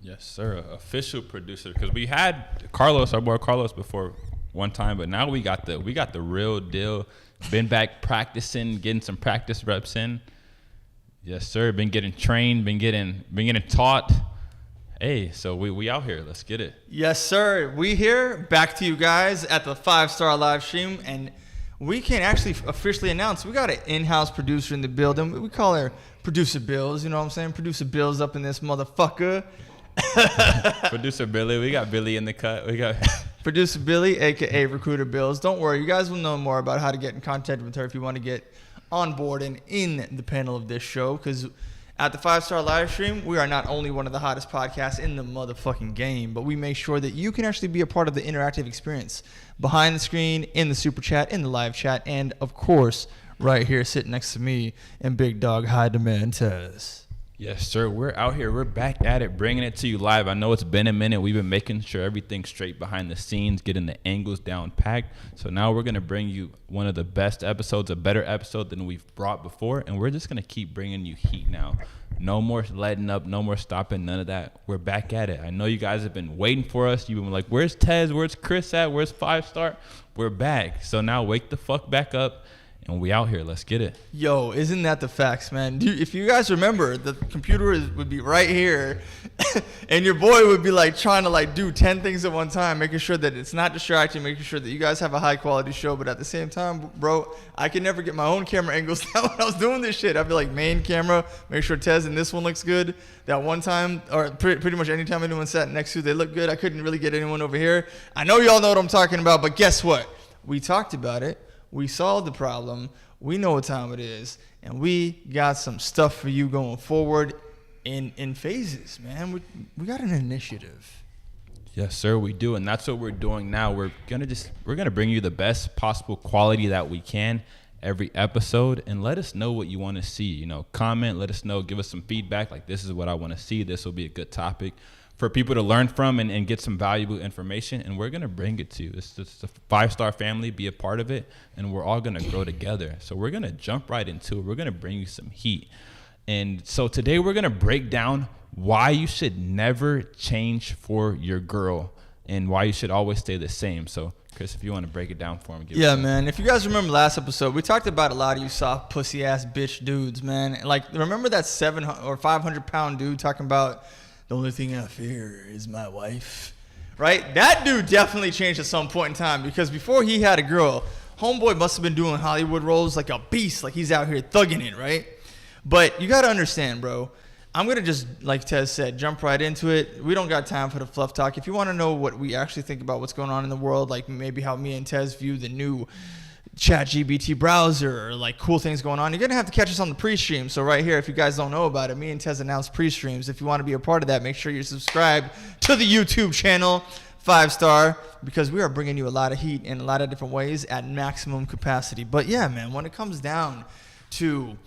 Yes, sir. Official producer, because we had Carlos, our boy Carlos, before one time, but now we got the real deal. Been back practicing, getting some practice reps in. Yes, sir. Been getting trained, been getting taught. Hey, so we out here. Let's get it. Yes, sir. We here back to you guys at the 5-star live stream, and we can actually officially announce we got an in-house producer in the building. We call her Producer Bills. You know what I'm saying? Producer Bills up in this motherfucker. Producer Billy. We got Billy in the cut. We got Producer Billy, a.k.a. Recruiter Bills. Don't worry. You guys will know more about how to get in contact with her if you want to get on board and in the panel of this show, because at the 5-star live stream, we are not only one of the hottest podcasts in the motherfucking game, but we make sure that you can actually be a part of the interactive experience behind the screen, in the super chat, in the live chat, and of course, right here sitting next to me and Big Dog High Demand Tez. Yes, sir. We're out here. We're back at it, bringing it to you live. I know it's been a minute. We've been making sure everything's straight behind the scenes, getting the angles down packed. So now we're going to bring you one of the best episodes, a better episode than we've brought before, and we're just going to keep bringing you heat now. No more letting up, no more stopping, none of that. We're back at it. I know you guys have been waiting for us. You've been like, where's Tez? Where's Chris at? Where's 5-star? We're back. So now wake the fuck back up. And we out here. Let's get it. Yo, isn't that the facts, man? Dude, if you guys remember, the computer would be right here, and your boy would be like trying to like do 10 things at one time, making sure that it's not distracting, making sure that you guys have a high quality show. But at the same time, bro, I could never get my own camera angles down when I was doing this shit. I'd be like, main camera, make sure Tez and this one looks good. That one time, or pretty much any time anyone sat next to, they look good. I couldn't really get anyone over here. I know y'all know what I'm talking about, but guess what? We talked about it. We solved the problem. We know what time it is. And we got some stuff for you going forward in phases, man. We got an initiative. Yes, sir, we do. And that's what we're doing now. We're gonna bring you the best possible quality that we can every episode, and let us know what you want to see. You know, comment, let us know, give us some feedback. Like, this is what I want to see. This will be a good topic for people to learn from and get some valuable information, and we're going to bring it to you. It's just a 5-star family, be a part of it, and we're all going to grow together. So we're going to jump right into it. We're going to bring you some heat. And so today we're going to break down why you should never change for your girl and why you should always stay the same. So Chris, if you want to break it down for me. Yeah, man. If you guys remember last episode, we talked about a lot of you soft pussy ass bitch dudes, man. Like, remember that 700 or 500 pound dude talking about, the only thing I fear is my wife, right? That dude definitely changed at some point in time, because before he had a girl, homeboy must have been doing Hollywood roles like a beast, like he's out here thugging it, right? But you got to understand, bro. I'm going to just, like Tez said, jump right into it. We don't got time for the fluff talk. If you want to know what we actually think about what's going on in the world, like maybe how me and Tez view the new ChatGPT browser, or like cool things going on, you're gonna have to catch us on the pre-stream. So right here, if you guys don't know about it, me and Tez announced pre-streams. If you want to be a part of that, make sure you're subscribed to the YouTube channel 5-star, because we are bringing you a lot of heat in a lot of different ways at maximum capacity. But yeah, man, when it comes down to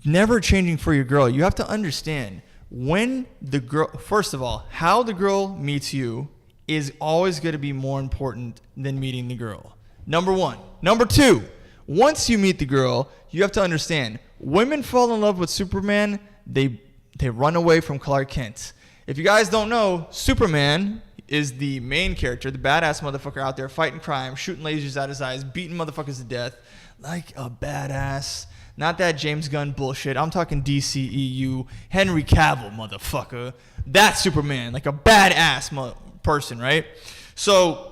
never changing for your girl, you have to understand when the girl, first of all, how the girl meets you is always going to be more important than meeting the girl. Number one. Number two, once you meet the girl, you have to understand, women fall in love with Superman, they run away from Clark Kent. If you guys don't know, Superman is the main character, the badass motherfucker out there fighting crime, shooting lasers out his eyes, beating motherfuckers to death like a badass. Not that James Gunn bullshit. I'm talking DCEU, Henry Cavill, motherfucker. That's Superman, like a badass person, right? So,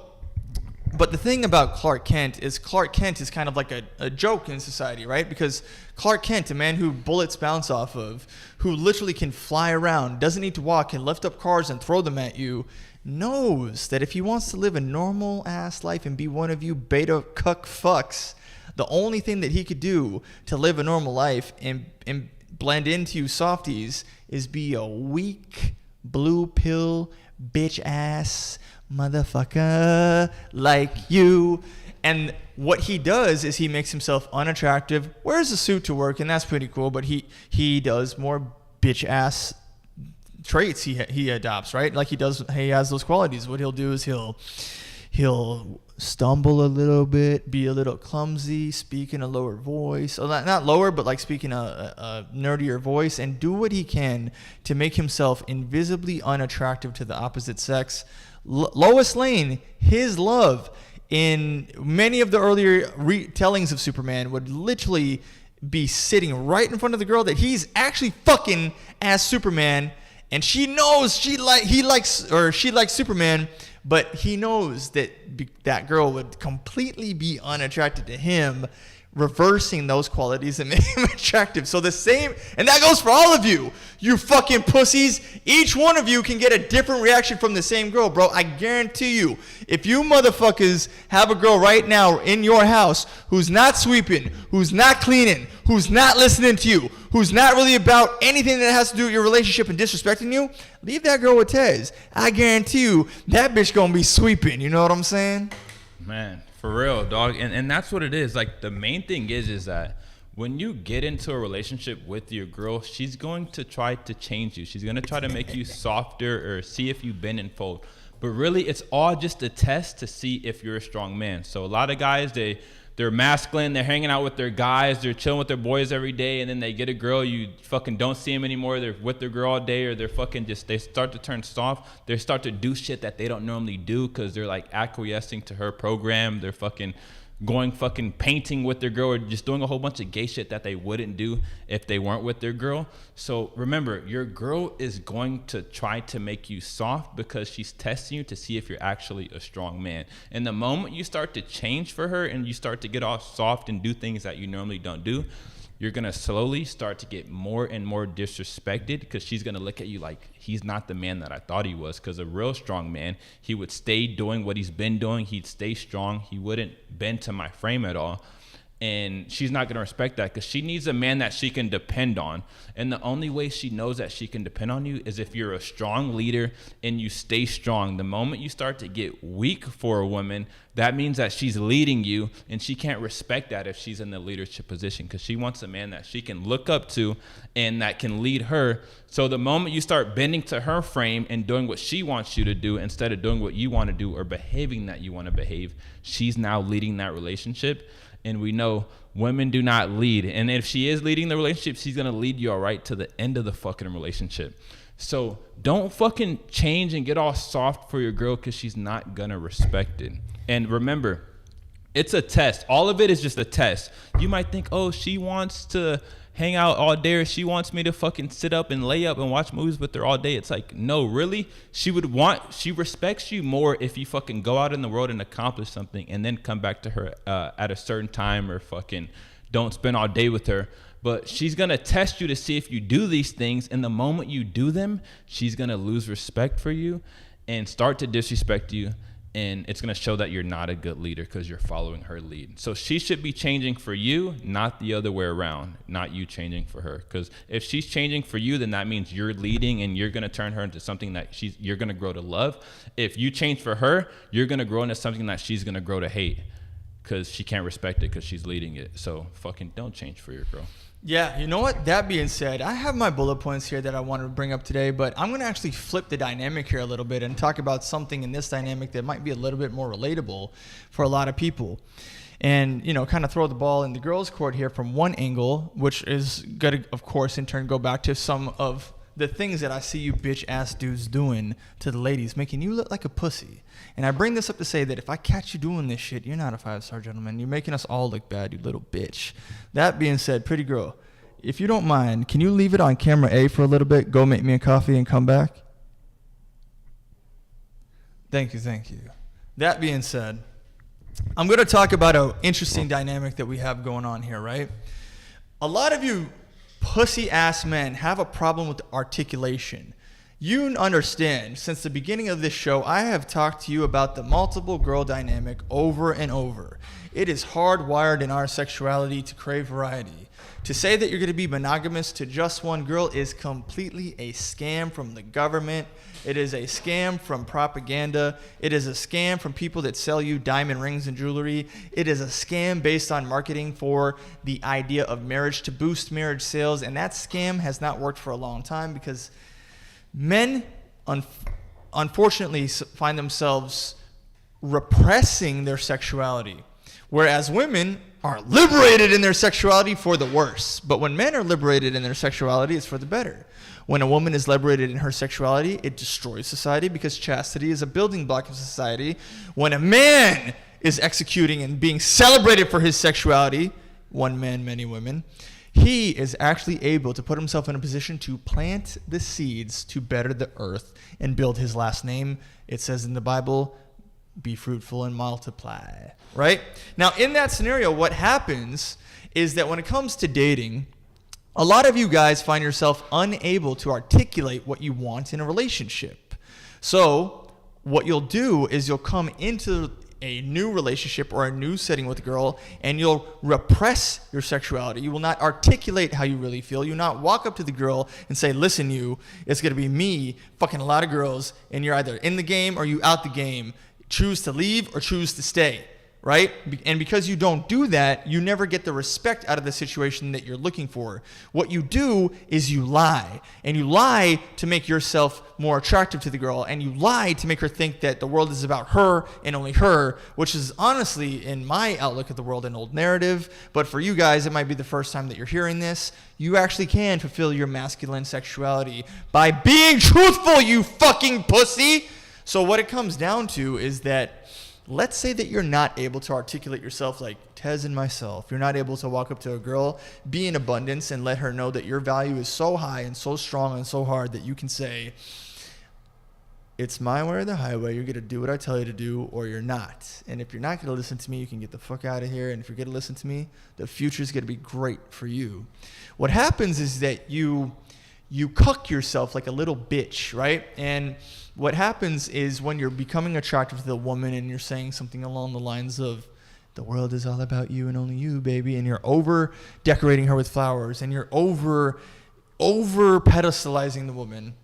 but the thing about Clark Kent is kind of like a joke in society, right? Because Clark Kent, a man who bullets bounce off of, who literally can fly around, doesn't need to walk, can lift up cars and throw them at you, knows that if he wants to live a normal ass life and be one of you beta cuck fucks, the only thing that he could do to live a normal life and blend into you softies is be a weak blue pill bitch ass motherfucker like you. And what he does is he makes himself unattractive, wears a suit to work, and that's pretty cool, but he does more bitch ass traits he adopts, right? Like he has those qualities. What he'll do is he'll he'll stumble a little bit, be a little clumsy, speak in a lower voice, or not lower, but like speak in a nerdier voice, and do what he can to make himself invisibly unattractive to the opposite sex. Lois Lane, his love in many of the earlier retellings of Superman would literally be sitting right in front of the girl that he's actually fucking as Superman, and she knows she likes Superman, but he knows that that girl would completely be unattracted to him, reversing those qualities and making him attractive. So the same, and that goes for all of you, you fucking pussies. Each one of you can get a different reaction from the same girl, bro. I guarantee you, if you motherfuckers have a girl right now in your house who's not sweeping, who's not cleaning, who's not listening to you, who's not really about anything that has to do with your relationship and disrespecting you, leave that girl with Tez. I guarantee you, that bitch gonna be sweeping. You know what I'm saying? Man, for real, dog. And that's what it is. Like, the main thing is that when you get into a relationship with your girl, she's going to try to change you. She's going to try to make you softer or see if you bend and fold. But really, it's all just a test to see if you're a strong man. So a lot of guys, they're masculine, they're hanging out with their guys, they're chilling with their boys every day, and then they get a girl, you fucking don't see them anymore, they're with their girl all day, or they're fucking they start to turn soft, they start to do shit that they don't normally do because they're like acquiescing to her program, they're fucking going fucking painting with their girl, or just doing a whole bunch of gay shit that they wouldn't do if they weren't with their girl. So remember, your girl is going to try to make you soft because she's testing you to see if you're actually a strong man. And the moment you start to change for her and you start to get all soft and do things that you normally don't do, you're going to slowly start to get more and more disrespected because she's going to look at you like he's not the man that I thought he was. Because a real strong man, he would stay doing what he's been doing. He'd stay strong. He wouldn't bend to my frame at all. And she's not going to respect that because she needs a man that she can depend on. And the only way she knows that she can depend on you is if you're a strong leader and you stay strong. The moment you start to get weak for a woman, that means that she's leading you, and she can't respect that if she's in the leadership position because she wants a man that she can look up to and that can lead her. So the moment you start bending to her frame and doing what she wants you to do instead of doing what you want to do or behaving that you want to behave, she's now leading that relationship. And we know women do not lead. And if she is leading the relationship, she's going to lead you all right to the end of the fucking relationship. So don't fucking change and get all soft for your girl because she's not going to respect it. And remember, it's a test. All of it is just a test. You might think, oh, she wants to hang out all day, or she wants me to fucking sit up and lay up and watch movies with her all day. It's like, no, really? She respects you more if you fucking go out in the world and accomplish something and then come back to her at a certain time, or fucking don't spend all day with her. But she's going to test you to see if you do these things. And the moment you do them, she's going to lose respect for you and start to disrespect you. And it's going to show that you're not a good leader because you're following her lead. So she should be changing for you, not the other way around, not you changing for her. Because if she's changing for you, then that means you're leading and you're going to turn her into something that you're going to grow to love. If you change for her, you're going to grow into something that she's going to grow to hate because she can't respect it because she's leading it. So fucking don't change for your girl. Yeah, you know what? That being said, I have my bullet points here that I wanted to bring up today, but I'm going to actually flip the dynamic here a little bit and talk about something in this dynamic that might be a little bit more relatable for a lot of people. And, you know, kind of throw the ball in the girls' court here from one angle, which is going to, of course, in turn go back to some of the things that I see you bitch-ass dudes doing to the ladies, making you look like a pussy. And I bring this up to say that if I catch you doing this shit, you're not a 5-star gentleman. You're making us all look bad, you little bitch. That being said, pretty girl, if you don't mind, can you leave it on camera A for a little bit, go make me a coffee, and come back? Thank you. That being said, I'm going to talk about an interesting dynamic that we have going on here, right? A lot of you pussy-ass men have a problem with articulation. You understand, since the beginning of this show, I have talked to you about the multiple girl dynamic over and over. It is hardwired in our sexuality to crave variety. To say that you're going to be monogamous to just one girl is completely a scam from the government. It is a scam from propaganda. It is a scam from people that sell you diamond rings and jewelry. It is a scam based on marketing for the idea of marriage to boost marriage sales. And that scam has not worked for a long time because men, unfortunately, find themselves repressing their sexuality. Whereas women are liberated in their sexuality for the worse. But when men are liberated in their sexuality, it's for the better. When a woman is liberated in her sexuality, it destroys society because chastity is a building block of society. When a man is executing and being celebrated for his sexuality, one man, many women, he is actually able to put himself in a position to plant the seeds to better the earth and build his last name. It says in the Bible, be fruitful and multiply, right? Now, in that scenario, what happens is that when it comes to dating, a lot of you guys find yourself unable to articulate what you want in a relationship. So what you'll do is you'll come into a new relationship or a new setting with a girl and you'll repress your sexuality. You will not articulate how you really feel. You'll not walk up to the girl and say, listen, it's going to be me fucking a lot of girls and you're either in the game or you out the game. Choose to leave or choose to stay, right? And because you don't do that, you never get the respect out of the situation that you're looking for. What you do is you lie. And you lie to make yourself more attractive to the girl. And you lie to make her think that the world is about her and only her, which is honestly, in my outlook of the world, an old narrative. But for you guys, it might be the first time that you're hearing this. You actually can fulfill your masculine sexuality by being truthful, you fucking pussy. So what it comes down to is that, let's say that you're not able to articulate yourself like Tez and myself. You're not able to walk up to a girl, be in abundance, and let her know that your value is so high and so strong and so hard that you can say, it's my way or the highway. You're going to do what I tell you to do or you're not. And if you're not going to listen to me, you can get the fuck out of here. And if you're going to listen to me, the future is going to be great for you. What happens is that you cuck yourself like a little bitch, right? And what happens is when you're becoming attractive to the woman and you're saying something along the lines of, the world is all about you and only you, baby, and you're over decorating her with flowers and you're over pedestalizing the woman,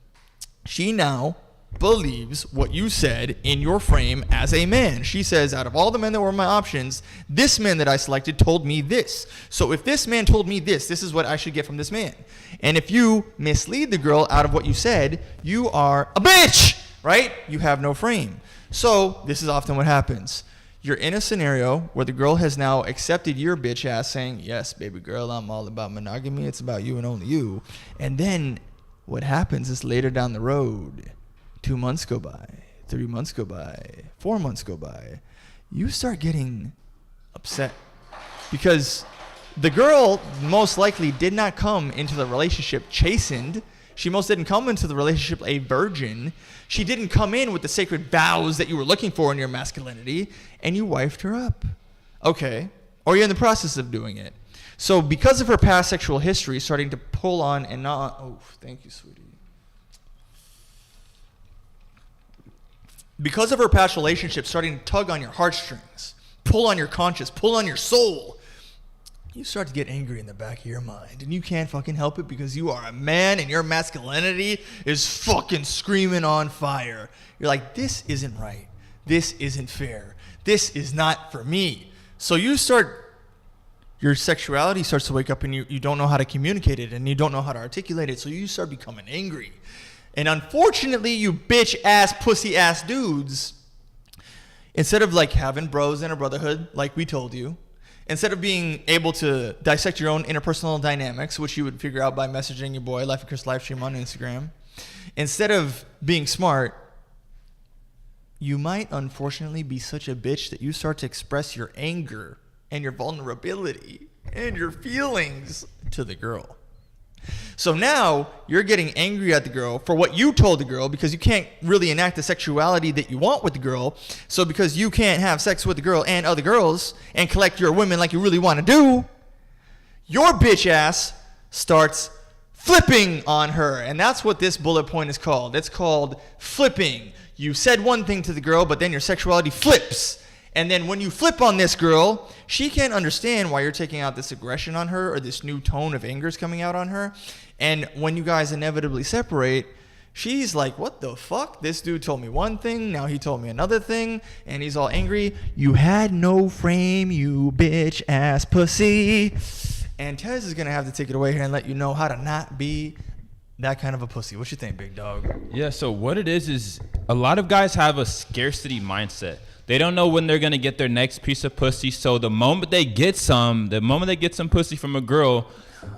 she now believes what you said in your frame as a man. She says, out of all the men that were my options, this man that I selected told me this. So if this man told me this is what I should get from this man. And if you mislead the girl out of what you said, you are a bitch, right? You have no frame. So this is often what happens. You're in a scenario where the girl has now accepted your bitch ass saying, yes, baby girl, I'm all about monogamy. It's about you and only you. And then what happens is later down the road, 2 months go by, 3 months go by, 4 months go by, you start getting upset because the girl most likely did not come into the relationship chastened. She most didn't come into the relationship a virgin. She didn't come in with the sacred vows that you were looking for in your masculinity, and you wifed her up. Okay. Or you're in the process of doing it. So because of her past sexual history starting to pull on and not... Oh, thank you, sweetie. Because of her past relationship starting to tug on your heartstrings, pull on your conscience, pull on your soul, you start to get angry in the back of your mind. And you can't fucking help it because you are a man and your masculinity is fucking screaming on fire. You're like, this isn't right. This isn't fair. This is not for me. So your sexuality starts to wake up and you don't know how to communicate it and you don't know how to articulate it. So you start becoming angry. And unfortunately, you bitch ass, pussy ass dudes, instead of like having bros in a brotherhood, like we told you, instead of being able to dissect your own interpersonal dynamics, which you would figure out by messaging your boy, Life of Chris Livestream on Instagram, instead of being smart, you might unfortunately be such a bitch that you start to express your anger and your vulnerability and your feelings to the girl. So now you're getting angry at the girl for what you told the girl because you can't really enact the sexuality that you want with the girl. So because you can't have sex with the girl and other girls and collect your women like you really want to do, your bitch ass starts flipping on her. And that's what this bullet point is called. It's called flipping. You said one thing to the girl, but then your sexuality flips. And then when you flip on this girl, she can't understand why you're taking out this aggression on her or this new tone of anger is coming out on her. And when you guys inevitably separate, she's like, what the fuck? This dude told me one thing, now he told me another thing, and he's all angry. You had no frame, you bitch ass pussy. And Tez is going to have to take it away here and let you know how to not be that kind of a pussy. What you think, big dog? Yeah, so what it is a lot of guys have a scarcity mindset. They don't know when they're going to get their next piece of pussy. So the moment they get some pussy from a girl,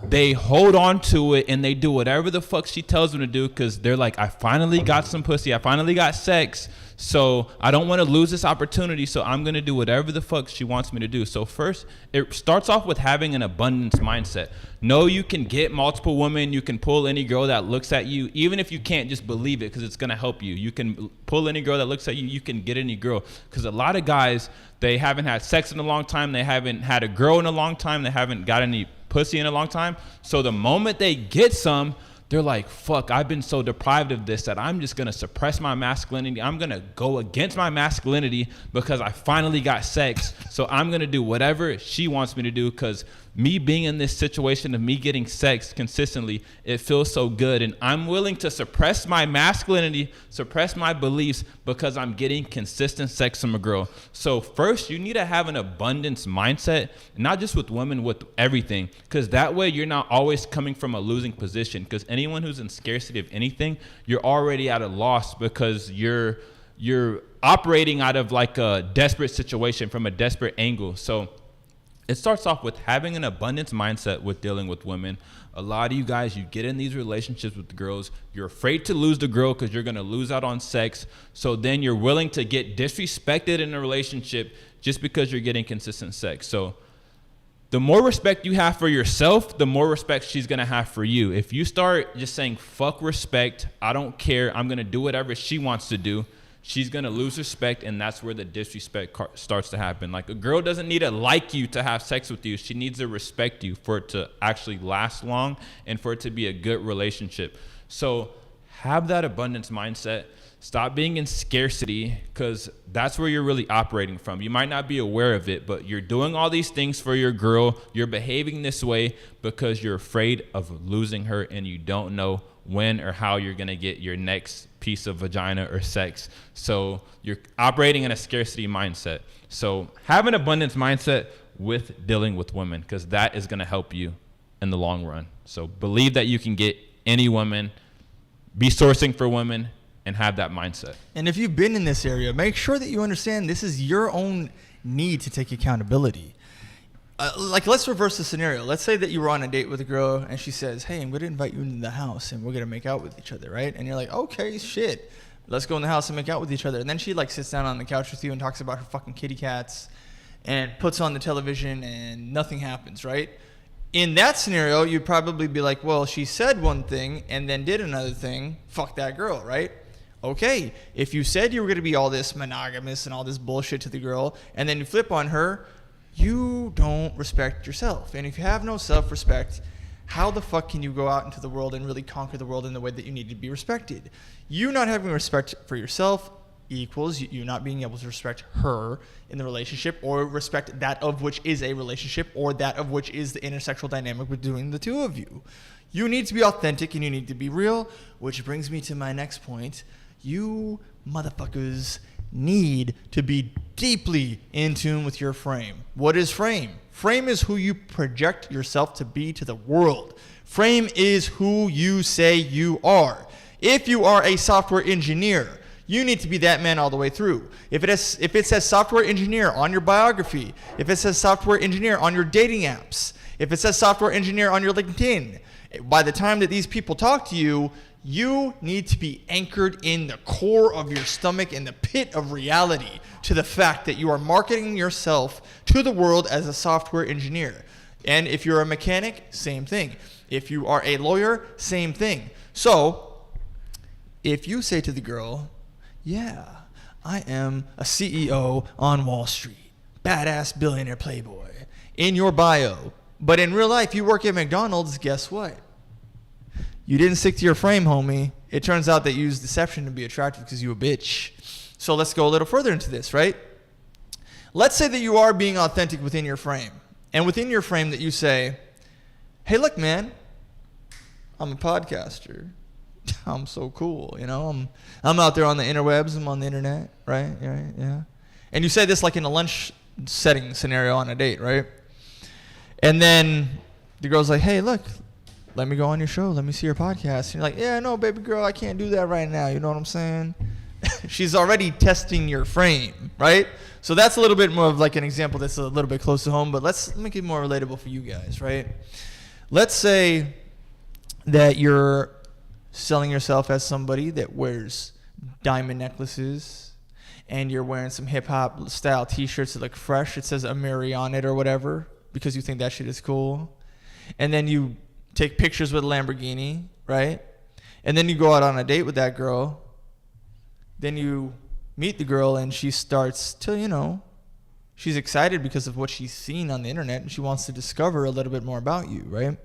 they hold on to it and they do whatever the fuck she tells them to do, because they're like, I finally got some pussy. I finally got sex. So I don't want to lose this opportunity. So I'm going to do whatever the fuck she wants me to do. So first, it starts off with having an abundance mindset. Know you can get multiple women. You can pull any girl that looks at you, even if you can't, just believe it, because it's going to help you. You can pull any girl that looks at you. You can get any girl, because a lot of guys, they haven't had sex in a long time. They haven't had a girl in a long time. They haven't got any pussy in a long time. So the moment they get some, they're like, fuck, I've been so deprived of this that I'm just going to suppress my masculinity. I'm going to go against my masculinity because I finally got sex. So I'm going to do whatever she wants me to do, because me being in this situation of me getting sex consistently, it feels so good. And I'm willing to suppress my masculinity, suppress my beliefs, because I'm getting consistent sex from a girl. So first, you need to have an abundance mindset, not just with women, with everything, because that way you're not always coming from a losing position. Because anyone who's in scarcity of anything, you're already at a loss, because you're operating out of like a desperate situation, from a desperate angle. So it starts off with having an abundance mindset with dealing with women. A lot of you guys, you get in these relationships with the girls. You're afraid to lose the girl because you're going to lose out on sex. So then you're willing to get disrespected in a relationship just because you're getting consistent sex. So the more respect you have for yourself, the more respect she's going to have for you. If you start just saying, fuck respect, I don't care, I'm going to do whatever she wants to do, she's going to lose respect, and that's where the disrespect starts to happen. Like, a girl doesn't need to like you to have sex with you. She needs to respect you for it to actually last long and for it to be a good relationship. So have that abundance mindset. Stop being in scarcity, because that's where you're really operating from. You might not be aware of it, but you're doing all these things for your girl. You're behaving this way because you're afraid of losing her, and you don't know when or how you're going to get your next piece of vagina or sex. So you're operating in a scarcity mindset. So have an abundance mindset with dealing with women, because that is going to help you in the long run. So believe that you can get any woman, be sourcing for women, and have that mindset. And if you've been in this area, make sure that you understand this is your own need to take accountability. Like, let's reverse the scenario. Let's say that you were on a date with a girl and she says, hey, I'm going to invite you into the house and we're going to make out with each other, right? And you're like, okay, shit. Let's go in the house and make out with each other. And then she like sits down on the couch with you and talks about her fucking kitty cats and puts on the television and nothing happens, right? In that scenario, you'd probably be like, well, she said one thing and then did another thing. Fuck that girl, right? Okay, if you said you were going to be all this monogamous and all this bullshit to the girl, and then you flip on her, you don't respect yourself. And if you have no self-respect, how the fuck can you go out into the world and really conquer the world in the way that you need to be respected? You not having respect for yourself equals you not being able to respect her in the relationship, or respect that of which is a relationship, or that of which is the intersexual dynamic between the two of you. You need to be authentic and you need to be real, which brings me to my next point. You motherfuckers need to be deeply in tune with your frame. What is frame? Frame is who you project yourself to be to the world. Frame is who you say you are. If you are a software engineer, you need to be that man all the way through. If it says software engineer on your biography, if it says software engineer on your dating apps, if it says software engineer on your LinkedIn, by the time that these people talk to you, you need to be anchored in the core of your stomach, in the pit of reality, to the fact that you are marketing yourself to the world as a software engineer. And if you're a mechanic, same thing. If you are a lawyer, same thing. So if you say to the girl, yeah, I am a CEO on Wall Street, badass billionaire playboy, in your bio, but in real life you work at McDonald's, guess what? You didn't stick to your frame, homie. It turns out that you used deception to be attractive because you a bitch. So let's go a little further into this, right? Let's say that you are being authentic within your frame. And within your frame that you say, hey, look, man, I'm a podcaster. I'm so cool, you know. I'm out there on the interwebs. I'm on the internet, right? Yeah. And you say this like in a lunch setting scenario on a date, right? And then the girl's like, hey, look, let me go on your show. Let me see your podcast. And you're like, yeah, no, baby girl, I can't do that right now. You know what I'm saying? she's already testing your frame, right? So that's a little bit more of like an example that's a little bit close to home, but let's make it more relatable for you guys, right? Let's say that you're selling yourself as somebody that wears diamond necklaces and you're wearing some hip hop style t-shirts that look fresh. It says Amiri on it or whatever because you think that shit is cool. And then you take pictures with a Lamborghini, right? And then you go out on a date with that girl. Then you meet the girl and she starts to, you know, she's excited because of what she's seen on the internet and she wants to discover a little bit more about you, right?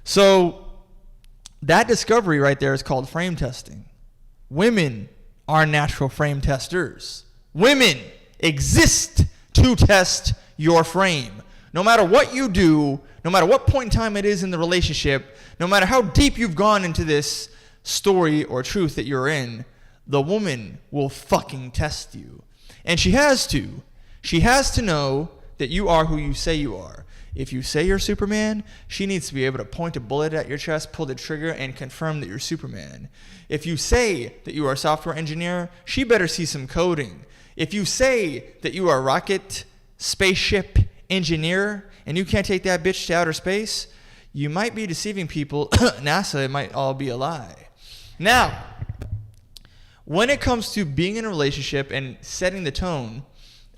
So that discovery right there is called frame testing. Women are natural frame testers. Women exist to test your frame. No matter what you do, no matter what point in time it is in the relationship, no matter how deep you've gone into this story or truth that you're in, the woman will fucking test you. And she has to. She has to know that you are who you say you are. If you say you're Superman, she needs to be able to point a bullet at your chest, pull the trigger, and confirm that you're Superman. If you say that you are a software engineer, she better see some coding. If you say that you are a rocket spaceship engineer and you can't take that bitch to outer space, you might be deceiving people. NASA, it might all be a lie. Now, when it comes to being in a relationship and setting the tone,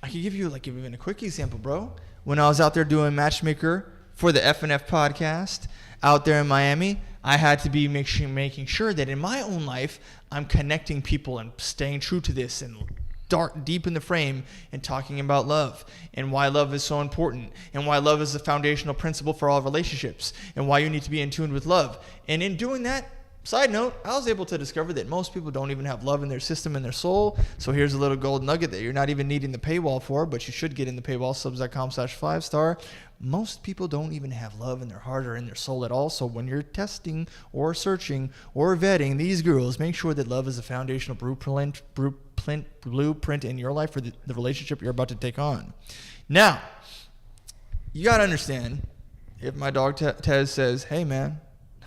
I can give you like even a quick example, bro. When I was out there doing Matchmaker for the FNF podcast out there in Miami, I had to be making sure that in my own life, I'm connecting people and staying true to this and deep in the frame and talking about love and why love is so important and why love is the foundational principle for all relationships and why you need to be in tune with love. And in doing that, side note, I was able to discover that most people don't even have love in their system and their soul. So here's a little gold nugget that you're not even needing the paywall for, but you should get in the paywall, subs.com/5star. Most people don't even have love in their heart or in their soul at all. So when you're testing or searching or vetting these girls, make sure that love is a foundational blueprint in your life for the relationship you're about to take on. Now, you got to understand, if my dog Tez says, hey man,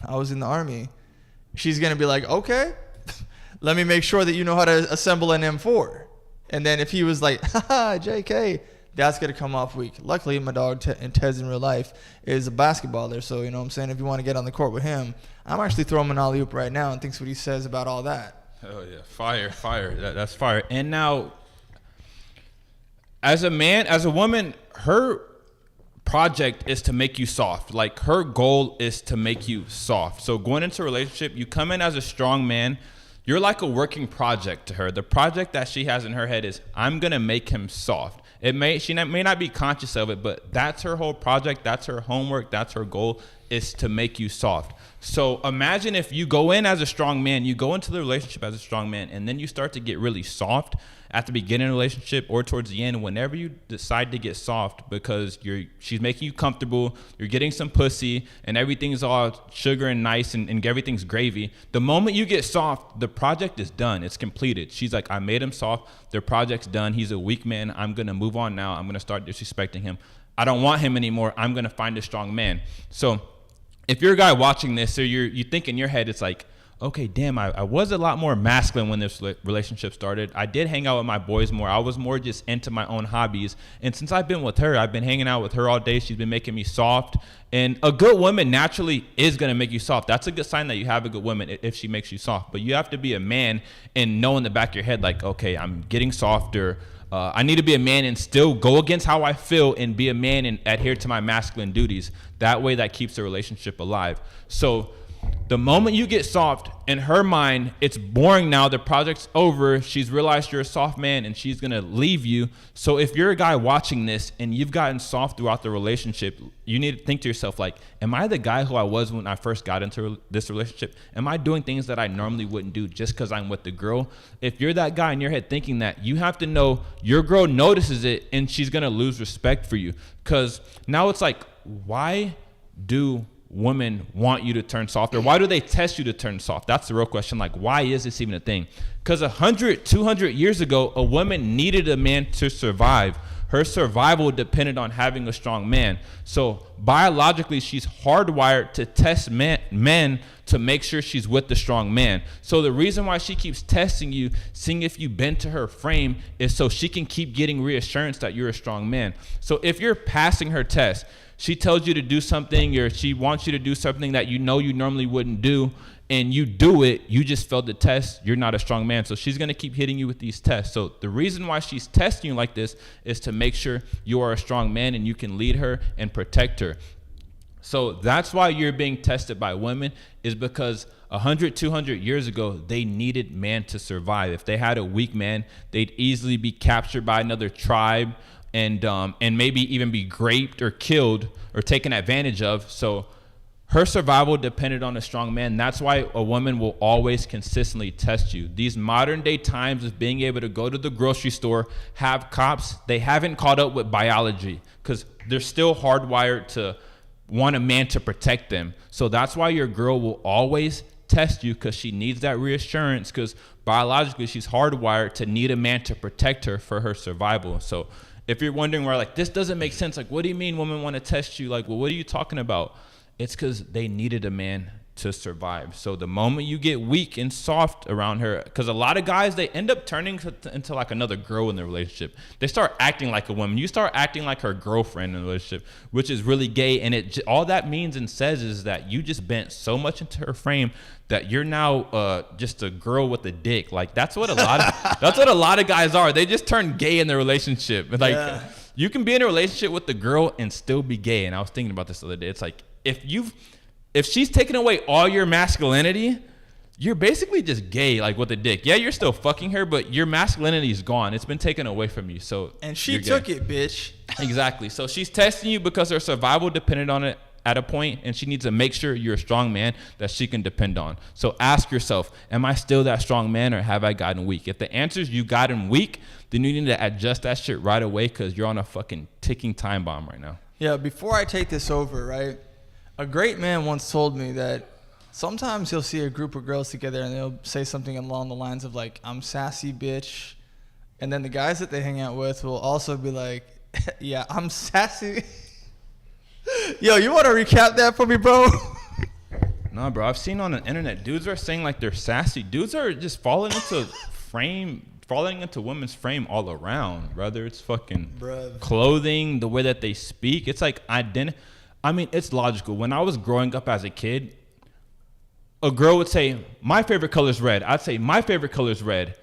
I was in the army, she's going to be like, okay, let me make sure that you know how to assemble an M4. And then if he was like, haha, JK, that's going to come off weak. Luckily, my dog and Tez in real life is a basketballer. So, you know what I'm saying? If you want to get on the court with him, I'm actually throwing him an alley-oop right now and thinks what he says about all that. Hell yeah. Fire. That's fire. And now, as a man, as a woman, her project is to make you soft. Like, her goal is to make you soft. So going into a relationship, you come in as a strong man. You're like a working project to her. The project that she has in her head is, I'm going to make him soft. She may not be conscious of it, but that's her whole project. That's her homework. That's her goal, is to make you soft. So imagine if you go in as a strong man, you go into the relationship as a strong man, and then you start to get really soft at the beginning of the relationship or towards the end, whenever you decide to get soft because she's making you comfortable, you're getting some pussy, and everything's all sugar and nice and everything's gravy. The moment you get soft, the project is done. It's completed. She's like, I made him soft. The project's done. He's a weak man. I'm going to move on now. I'm going to start disrespecting him. I don't want him anymore. I'm going to find a strong man. So if you're a guy watching this, or you think in your head, it's like, okay, damn, I was a lot more masculine when this relationship started. I did hang out with my boys more. I was more just into my own hobbies. And since I've been with her, I've been hanging out with her all day. She's been making me soft. And a good woman naturally is going to make you soft. That's a good sign that you have a good woman if she makes you soft. But you have to be a man and know in the back of your head, like, okay, I'm getting softer. I need to be a man and still go against how I feel and be a man and adhere to my masculine duties. That way that keeps the relationship alive. So the moment you get soft, in her mind, it's boring now. The project's over. She's realized you're a soft man and she's going to leave you. So if you're a guy watching this and you've gotten soft throughout the relationship, you need to think to yourself, like, am I the guy who I was when I first got into this relationship? Am I doing things that I normally wouldn't do just because I'm with the girl? If you're that guy in your head thinking that, you have to know your girl notices it and she's going to lose respect for you. Because now it's like, why do women want you to turn soft, or why do they test you to turn soft? That's the real question. Like, why is this even a thing? Because 100, 200 years ago, a woman needed a man to survive. Her survival depended on having a strong man. So biologically, she's hardwired to test men to make sure she's with the strong man. So the reason why she keeps testing you, seeing if you bend to her frame, is so she can keep getting reassurance that you're a strong man. So if you're passing her test, she tells you to do something, or she wants you to do something that you know you normally wouldn't do, and you do it, you just failed the test, you're not a strong man. So she's going to keep hitting you with these tests. So the reason why she's testing you like this is to make sure you are a strong man and you can lead her and protect her. So that's why you're being tested by women, is because 100, 200 years ago, they needed man to survive. If they had a weak man, they'd easily be captured by another tribe, and maybe even be raped or killed or taken advantage of. So her survival depended on a strong man. That's why a woman will always consistently test you. These modern day times of being able to go to the grocery store, have cops, they haven't caught up with biology, because they're still hardwired to want a man to protect them. So that's why your girl will always test you, because she needs that reassurance, because biologically she's hardwired to need a man to protect her for her survival. So if you're wondering where, like, this doesn't make sense, like, what do you mean women want to test you? Like, well, what are you talking about? It's because they needed a man to survive. So the moment you get weak and soft around her, because a lot of guys, they end up turning into like another girl in the relationship. They start acting like a woman. You start acting like her girlfriend in the relationship, which is really gay. And all that means and says is that you just bent so much into her frame that you're now just a girl with a dick. Like, that's what a lot of guys are. They just turn gay in their relationship. Like, yeah. You can be in a relationship with the girl and still be gay. And I was thinking about this the other day. It's like, if she's taking away all your masculinity, you're basically just gay, like with a dick. Yeah, you're still fucking her, but your masculinity is gone. It's been taken away from you. So and she took it, bitch. Exactly. So she's testing you because her survival depended on it at a point, and she needs to make sure you're a strong man that she can depend on. So ask yourself, am I still that strong man, or have I gotten weak? If the answer is you gotten weak, then you need to adjust that shit right away, because you're on a fucking ticking time bomb right now. Yeah, before I take this over, right? A great man once told me that sometimes he'll see a group of girls together and they'll say something along the lines of like, I'm sassy, bitch. And then the guys that they hang out with will also be like, yeah, I'm sassy. Yo, you want to recap that for me, bro? No, bro. I've seen on the internet, dudes are saying like they're sassy. Dudes are just falling into women's frame all around, brother. It's fucking clothing, the way that they speak. It's like I mean, it's logical. When I was growing up as a kid, a girl would say, my favorite color is red. I'd say, my favorite color is red.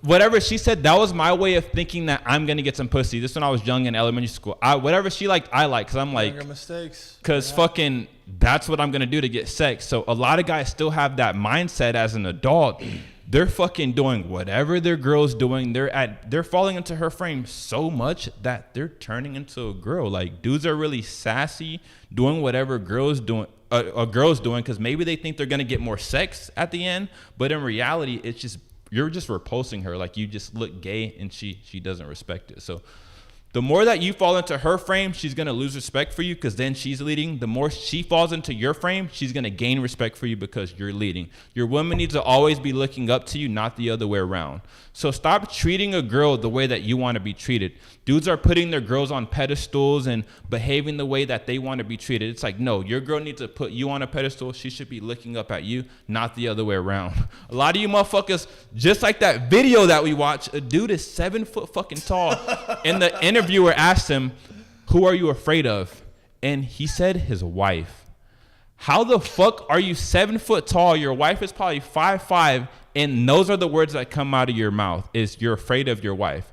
Whatever she said, that was my way of thinking that I'm going to get some pussy. This when I was young in elementary school. Whatever she liked, I like. Because I'm like, mistakes. Because fucking, that's what I'm going to do to get sex. So a lot of guys still have that mindset as an adult. They're fucking doing whatever their girl's doing. They're falling into her frame so much that they're turning into a girl. Like, dudes are really sassy, doing whatever a girl's doing, because maybe they think they're gonna get more sex at the end, but in reality, it's just you're just repulsing her. Like, you just look gay, and she doesn't respect it. So the more that you fall into her frame, she's going to lose respect for you, because then she's leading. The more she falls into your frame, she's going to gain respect for you because you're leading. Your woman needs to always be looking up to you, not the other way around. So stop treating a girl the way that you want to be treated. Dudes are putting their girls on pedestals and behaving the way that they want to be treated. It's like, no, your girl needs to put you on a pedestal. She should be looking up at you, not the other way around. A lot of you motherfuckers, just like that video that we watched, a dude is 7 foot fucking tall. And the interviewer asked him, who are you afraid of? And he said his wife. How the fuck are you 7 foot tall? Your wife is probably 5'5", and those are the words that come out of your mouth, is you're afraid of your wife.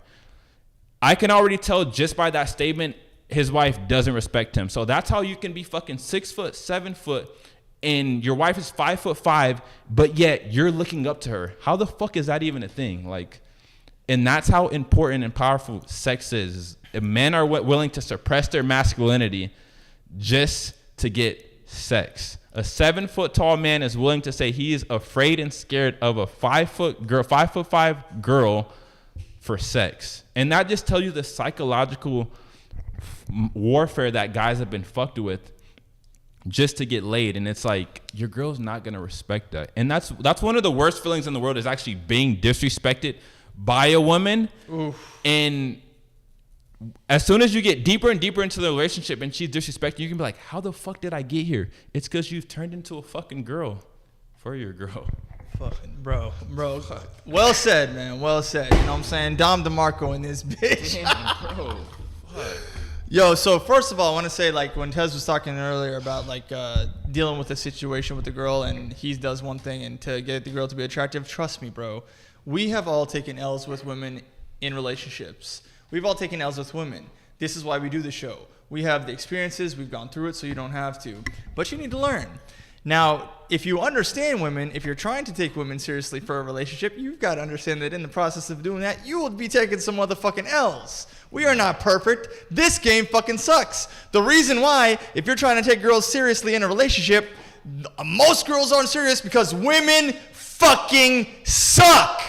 I can already tell just by that statement, his wife doesn't respect him. So that's how you can be fucking 6 foot, 7 foot, and your wife is 5'5", but yet you're looking up to her. How the fuck is that even a thing? Like, and that's how important and powerful sex is. If men are willing to suppress their masculinity just to get sex. A 7 foot tall man is willing to say he is afraid and scared of a 5'5" girl for sex. And that just tells you the psychological warfare that guys have been fucked with just to get laid. And it's like, your girl's not going to respect that. And that's one of the worst feelings in the world, is actually being disrespected by a woman. Oof. And as soon as you get deeper and deeper into the relationship and she's disrespecting, you can be like, how the fuck did I get here? It's because you've turned into a fucking girl for your girl. Fucking bro. Well said, man. Well said. You know what I'm saying? Dom DeMarco in this bitch. Damn, bro. Fuck. Yo, so first of all, I want to say, like, when Tez was talking earlier about, like, dealing with a situation with the girl and he does one thing and to get the girl to be attractive, trust me, bro. We have all taken L's with women in relationships. We've all taken L's with women. This is why we do the show. We have the experiences. We've gone through it, so you don't have to. But you need to learn. Now, if you understand women, if you're trying to take women seriously for a relationship, you've got to understand that in the process of doing that, you will be taking some motherfucking L's. We are not perfect. This game fucking sucks. The reason why, if you're trying to take girls seriously in a relationship, most girls aren't serious because women fucking suck.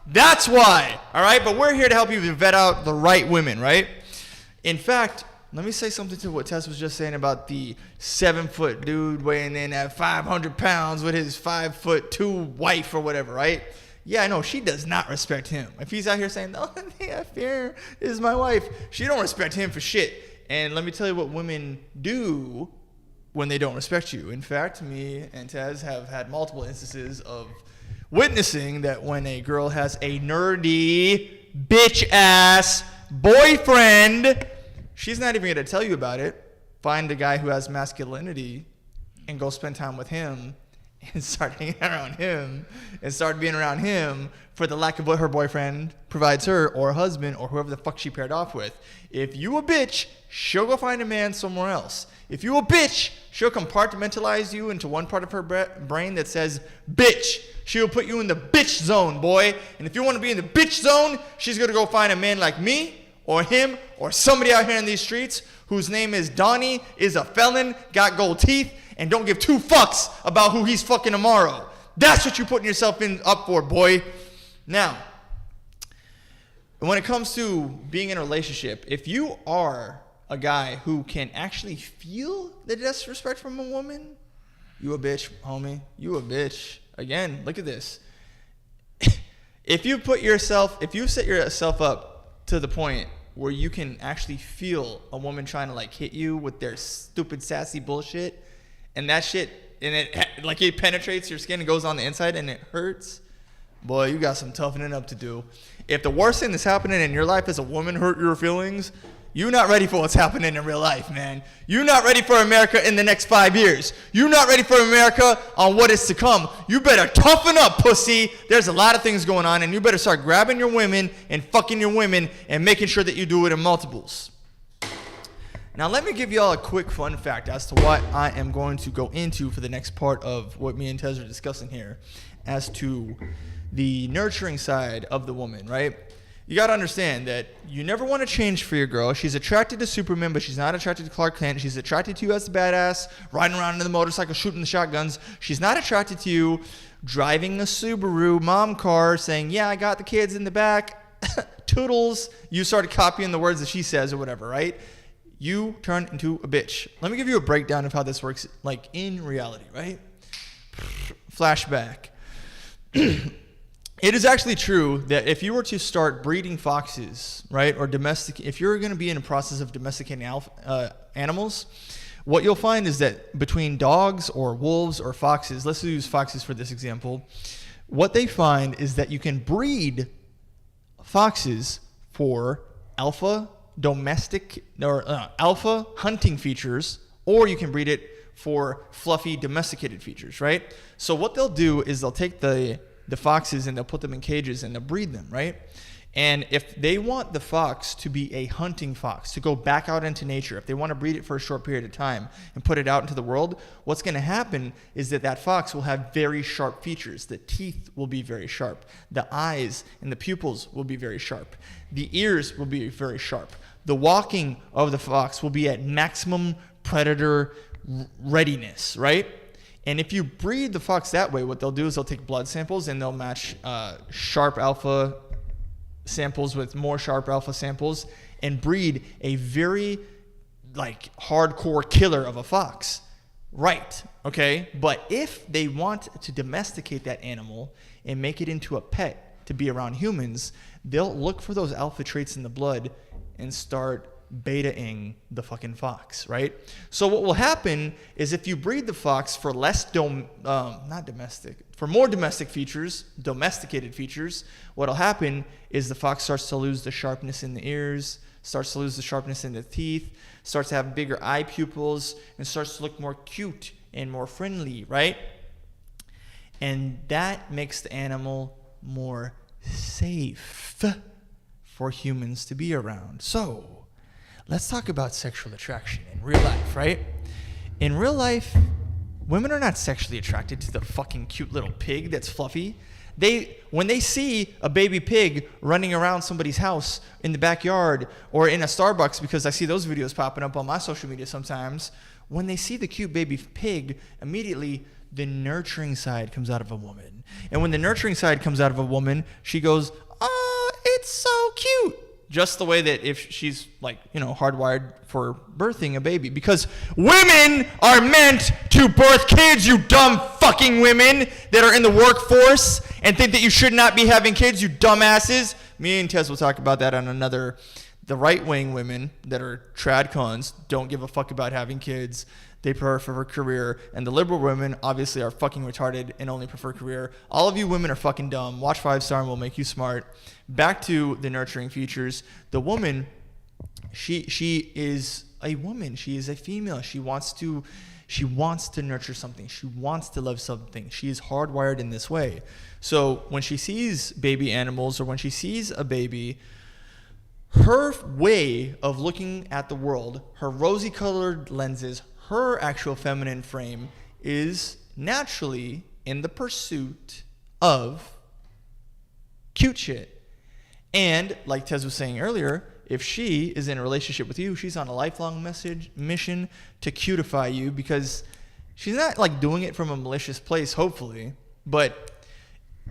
That's why, all right? But we're here to help you vet out the right women, right? In fact, let me say something to what Tess was just saying about the 7-foot dude weighing in at 500 pounds with his 5'2" wife or whatever, right? Yeah, I know, she does not respect him. If he's out here saying, oh, yeah, fear is my wife, she don't respect him for shit. And let me tell you what women do when they don't respect you. In fact, me and Tez have had multiple instances of witnessing that when a girl has a nerdy, bitch-ass boyfriend, she's not even going to tell you about it. Find a guy who has masculinity and go spend time with him and start hanging around him and start being around him for the lack of what her boyfriend provides her or husband or whoever the fuck she paired off with. If you a bitch, she'll go find a man somewhere else. If you a bitch, she'll compartmentalize you into one part of her brain that says bitch. She'll put you in the bitch zone, boy. And if you want to be in the bitch zone, she's going to go find a man like me or him or somebody out here in these streets whose name is Donnie, is a felon, got gold teeth, and don't give two fucks about who he's fucking tomorrow. That's what you're putting yourself up for, boy. Now, when it comes to being in a relationship, if you are a guy who can actually feel the disrespect from a woman, you a bitch, homie. You a bitch. Again, look at this. If you set yourself up to the point where you can actually feel a woman trying to like hit you with their stupid sassy bullshit, and that shit, and it penetrates your skin and goes on the inside and it hurts, boy, you got some toughening up to do. If the worst thing that's happening in your life is a woman hurt your feelings, you're not ready for what's happening in real life, man. You're not ready for America in the next 5 years. You're not ready for America on what is to come. You better toughen up, pussy. There's a lot of things going on, and you better start grabbing your women and fucking your women and making sure that you do it in multiples. Now, let me give you all a quick fun fact as to what I am going to go into for the next part of what me and Tez are discussing here as to the nurturing side of the woman, right? You got to understand that you never want to change for your girl. She's attracted to Superman, but she's not attracted to Clark Kent. She's attracted to you as a badass, riding around in the motorcycle, shooting the shotguns. She's not attracted to you driving a Subaru mom car saying, yeah, I got the kids in the back. Toodles. You started copying the words that she says or whatever, right? You turn into a bitch. Let me give you a breakdown of how this works, like in reality, right? Flashback. It is actually true that if you were to start breeding foxes, right, or if you're going to be in a process of domesticating animals, what you'll find is that between dogs or wolves or foxes, let's use foxes for this example, what they find is that you can breed foxes for alpha hunting features, or you can breed it for fluffy domesticated features, right? So what they'll do is they'll take the foxes and they'll put them in cages and they'll breed them, right? And if they want the fox to be a hunting fox, to go back out into nature, if they want to breed it for a short period of time and put it out into the world, what's going to happen is that fox will have very sharp features. The teeth will be very sharp. The eyes and the pupils will be very sharp. The ears will be very sharp. The walking of the fox will be at maximum predator readiness, right? And if you breed the fox that way, what they'll do is they'll take blood samples and they'll match sharp alpha samples with more sharp alpha samples and breed a very like hardcore killer of a fox. Right, okay? But if they want to domesticate that animal and make it into a pet to be around humans, they'll look for those alpha traits in the blood and start beta-ing the fucking fox, right? So what will happen is if you breed the fox for more domesticated features, what'll happen is the fox starts to lose the sharpness in the ears, starts to lose the sharpness in the teeth, starts to have bigger eye pupils, and starts to look more cute and more friendly, right? And that makes the animal more safe for humans to be around. So let's talk about sexual attraction in real life, right? In real life, women are not sexually attracted to the fucking cute little pig that's fluffy. When they see a baby pig running around somebody's house in the backyard or in a Starbucks, because I see those videos popping up on my social media sometimes, when they see the cute baby pig, immediately the nurturing side comes out of a woman. And when the nurturing side comes out of a woman, she goes, "Oh, it's so cute." Just the way that if she's hardwired for birthing a baby. Because women are meant to birth kids, you dumb fucking women that are in the workforce and think that you should not be having kids, you dumbasses. Me and Tez will talk about that on another. The right-wing women that are trad cons don't give a fuck about having kids. They prefer career. And the liberal women obviously are fucking retarded and only prefer career. All of you women are fucking dumb. Watch 5 Star and we'll make you smart. Back to the nurturing features. The woman, she is a woman. She is a female. She wants to nurture something. She wants to love something. She is hardwired in this way. So when she sees baby animals or when she sees a baby, her way of looking at the world, her rosy colored lenses, her actual feminine frame is naturally in the pursuit of cute shit. And like Tez was saying earlier, if she is in a relationship with you, she's on a lifelong mission to cutify you, because she's not doing it from a malicious place, hopefully, but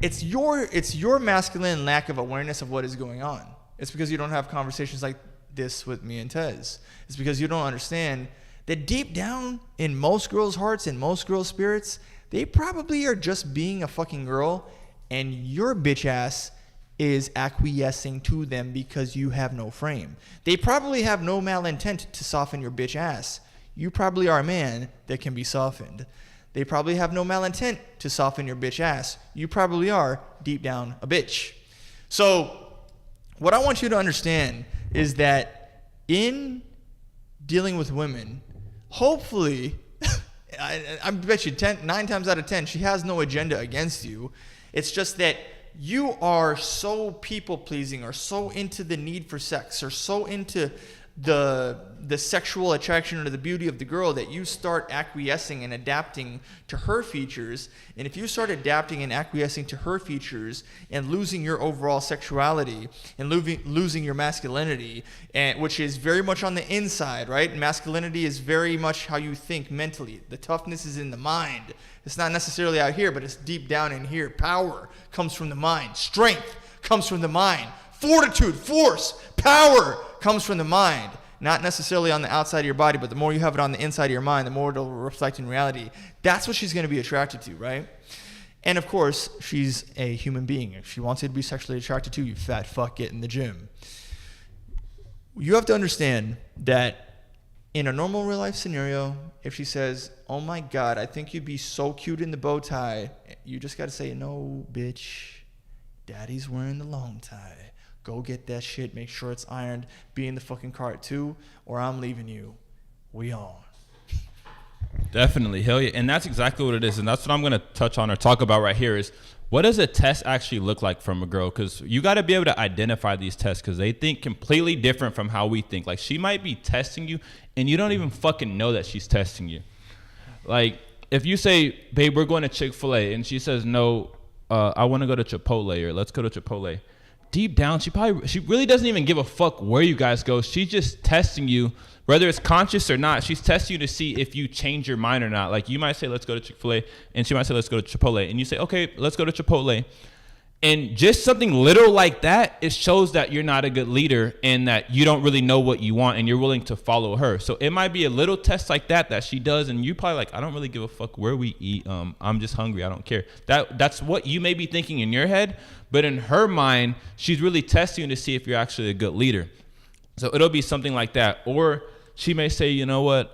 it's your masculine lack of awareness of what is going on. It's because you don't have conversations like this with me and Tez. It's because you don't understand that deep down in most girls' hearts and most girls' spirits, they probably are just being a fucking girl, and your bitch ass is acquiescing to them because you have no frame. They probably have no malintent to soften your bitch ass. You probably are a man that can be softened. They probably have no malintent to soften your bitch ass. You probably are, deep down, a bitch. So what I want you to understand is that in dealing with women, hopefully, I bet you 9 times out of 10, she has no agenda against you. It's just that you are so people-pleasing or so into the need for sex or so into the sexual attraction or the beauty of the girl that you start acquiescing and adapting to her features. And if you start adapting and acquiescing to her features and losing your overall sexuality and losing your masculinity, which is very much on the inside, right? Masculinity is very much how you think mentally. The toughness is in the mind. It's not necessarily out here, but it's deep down in here. Power comes from the mind. Strength comes from the mind. Fortitude, force, power comes from the mind. Not necessarily on the outside of your body, but the more you have it on the inside of your mind, the more it'll reflect in reality. That's what she's going to be attracted to, right? And of course, she's a human being. If she wants you to be sexually attracted to you, fat fuck, get in the gym. You have to understand that in a normal real life scenario, if she says, "Oh my God, I think you'd be so cute in the bow tie," you just got to say, "No, bitch, daddy's wearing the long tie. Go get that shit. Make sure it's ironed. Be in the fucking car at 2, or I'm leaving you. We on." Definitely. Hell yeah. And that's exactly what it is. And that's what I'm going to touch on or talk about right here is, what does a test actually look like from a girl? Because you got to be able to identify these tests, because they think completely different from how we think. Like, she might be testing you and you don't even fucking know that she's testing you. Like, if you say, "Babe, we're going to Chick-fil-A," and she says, "No, I want to go to Chipotle," or "Let's go to Chipotle." Deep down, she really doesn't even give a fuck where you guys go. She's just testing you, whether it's conscious or not. She's testing you to see if you change your mind or not. Like, you might say, "Let's go to Chick-fil-A," and she might say, "Let's go to Chipotle," and you say, "Okay, let's go to Chipotle." And just something little like that, it shows that you're not a good leader and that you don't really know what you want and you're willing to follow her. So it might be a little test like that she does, and you probably like, "I don't really give a fuck where we eat. I'm just hungry. I don't care." That's what you may be thinking in your head, but in her mind, she's really testing you to see if you're actually a good leader. So it'll be something like that. Or she may say, you know what,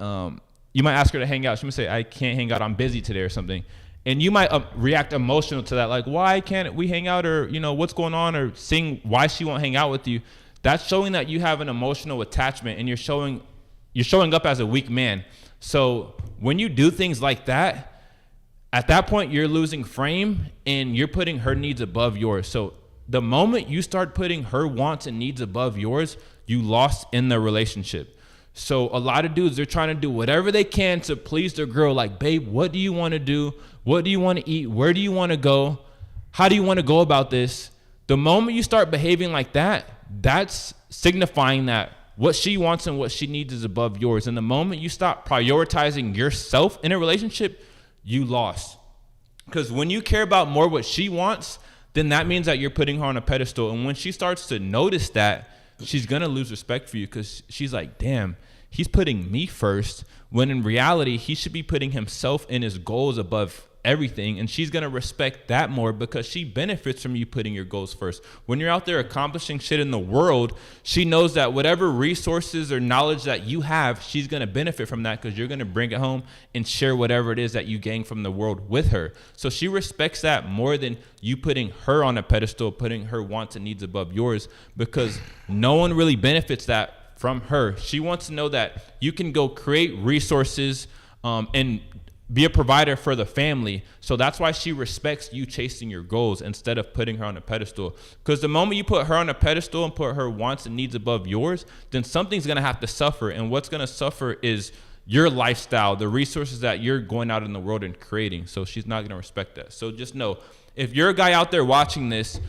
you might ask her to hang out. She may say, I can't hang out, I'm busy today or something. And you might react emotional to that, like, why can't we hang out, or, you know, what's going on, or seeing why she won't hang out with you. That's showing that you have an emotional attachment, and you're showing up as a weak man. So when you do things like that, at that point, you're losing frame, and you're putting her needs above yours. So the moment you start putting her wants and needs above yours, you lost in the relationship. So a lot of dudes, they're trying to do whatever they can to please their girl. Like, babe, what do you want to do? What do you want to eat? Where do you want to go? How do you want to go about this? The moment you start behaving like that, that's signifying that what she wants and what she needs is above yours. And the moment you stop prioritizing yourself in a relationship, you lost. Because when you care about more what she wants, then that means that you're putting her on a pedestal. And when she starts to notice that, she's going to lose respect for you, because she's like, damn, he's putting me first, when in reality, he should be putting himself and his goals above everything. And she's going to respect that more, because she benefits from you putting your goals first. When you're out there accomplishing shit in the world, she knows that whatever resources or knowledge that you have, she's going to benefit from that, because you're going to bring it home and share whatever it is that you gain from the world with her. So she respects that more than you putting her on a pedestal, putting her wants and needs above yours, because no one really benefits that from her. She wants to know that you can go create resources and be a provider for the family. So that's why she respects you chasing your goals instead of putting her on a pedestal. Because the moment you put her on a pedestal and put her wants and needs above yours, then something's going to have to suffer. And what's going to suffer is your lifestyle, the resources that you're going out in the world and creating. So she's not going to respect that. So just know, if you're a guy out there watching this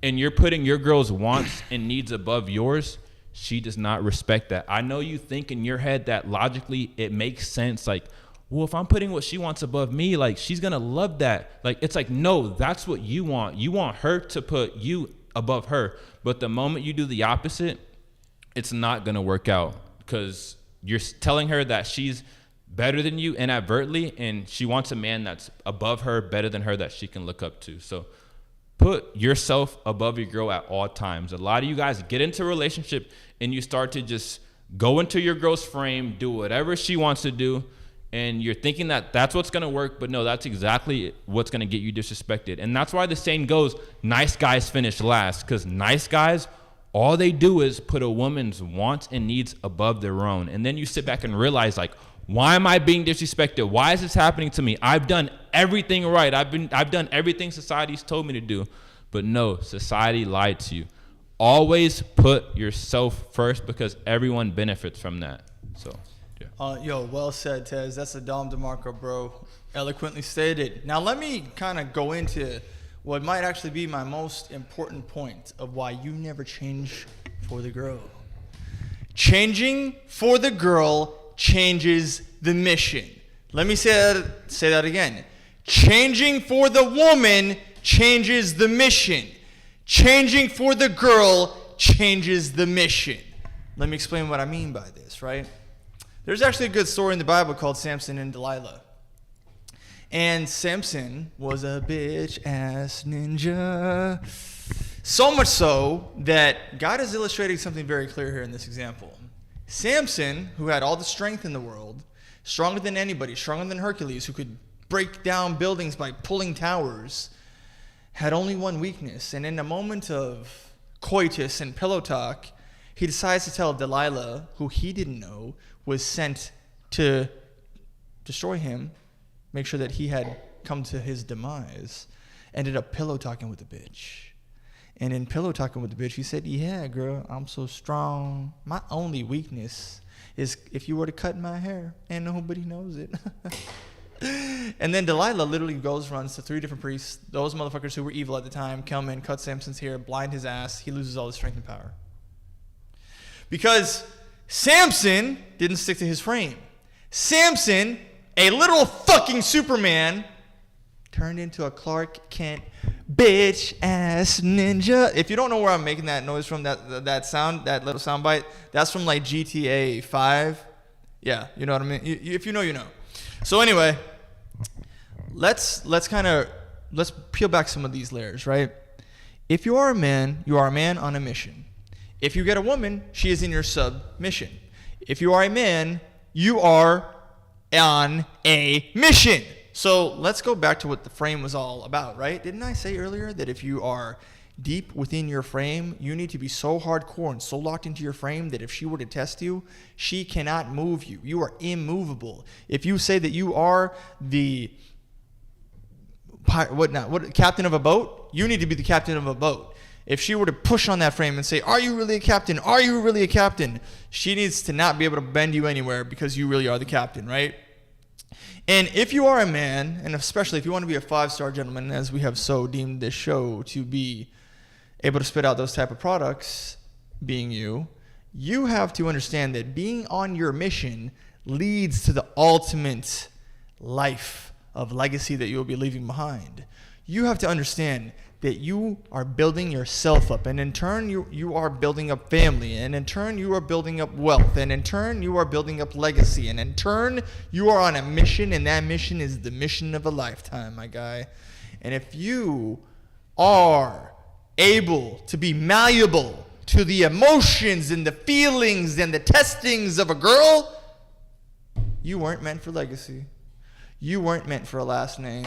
and you're putting your girl's wants and needs above yours, she does not respect that. I know you think in your head that logically it makes sense. Like, well, if I'm putting what she wants above me, like, she's going to love that. Like, it's like, no, that's what you want. You want her to put you above her. But the moment you do the opposite, it's not going to work out, because you're telling her that she's better than you inadvertently, and she wants a man that's above her, better than her, that she can look up to. So put yourself above your girl at all times. A lot of you guys get into a relationship and you start to just go into your girl's frame, do whatever she wants to do, and you're thinking that that's what's going to work, but no, that's exactly what's going to get you disrespected. And that's why the saying goes, nice guys finish last, because nice guys, all they do is put a woman's wants and needs above their own. And then you sit back and realize, like, why am I being disrespected? Why is this happening to me? I've done everything right. I've done everything society's told me to do. But no, society lied to you. Always put yourself first, because everyone benefits from that. So, yeah. Yo, well said, Tez. That's a Dom DeMarco, bro. Eloquently stated. Now let me kind of go into what might actually be my most important point of why you never change for the girl. Changing for the girl changes the mission. Let me say that again. Changing for the woman changes the mission. Changing for the girl changes the mission. Let me explain what I mean by this, right? There's actually a good story in the Bible called Samson and Delilah. And Samson was a bitch-ass ninja. So much so that God is illustrating something very clear here in this example. Samson, who had all the strength in the world, stronger than anybody, stronger than Hercules, who could break down buildings by pulling towers, had only one weakness. And in a moment of coitus and pillow talk, he decides to tell Delilah, who he didn't know was sent to destroy him, make sure that he had come to his demise, ended up pillow talking with the bitch. And in pillow talking with the bitch, he said, yeah, girl, I'm so strong. My only weakness is if you were to cut my hair and nobody knows it. And then Delilah literally runs to 3 different priests. Those motherfuckers who were evil at the time come in, cut Samson's hair, blind his ass. He loses all his strength and power. Because Samson didn't stick to his frame. Samson, a little fucking Superman, turned into a Clark Kent bitch-ass ninja. If you don't know where I'm making that noise from, that sound, that little sound bite, that's from like GTA 5. Yeah, you know what I mean? If you know, you know. So anyway, let's peel back some of these layers, right? If you are a man on a mission. If you get a woman, she is in your submission. If you are a man, you are on a mission. So let's go back to what the frame was all about, right? Didn't I say earlier that if you are deep within your frame, you need to be so hardcore and so locked into your frame that if she were to test you, she cannot move you. You are immovable. If you say that you are the captain of a boat, you need to be the captain of a boat. If she were to push on that frame and say, are you really a captain? Are you really a captain? She needs to not be able to bend you anywhere because you really are the captain, right? And if you are a man, and especially if you want to be a 5-star gentleman, as we have so deemed this show to be able to spit out those type of products, being you have to understand that being on your mission leads to the ultimate life of legacy that you will be leaving behind. You have to understand that you are building yourself up, and in turn you are building up family, and in turn you are building up wealth, and in turn you are building up legacy, and in turn you are on a mission, and that mission is the mission of a lifetime, my guy. And if you are able to be malleable to the emotions and the feelings and the testings of a girl, you weren't meant for legacy. You weren't meant for a last name.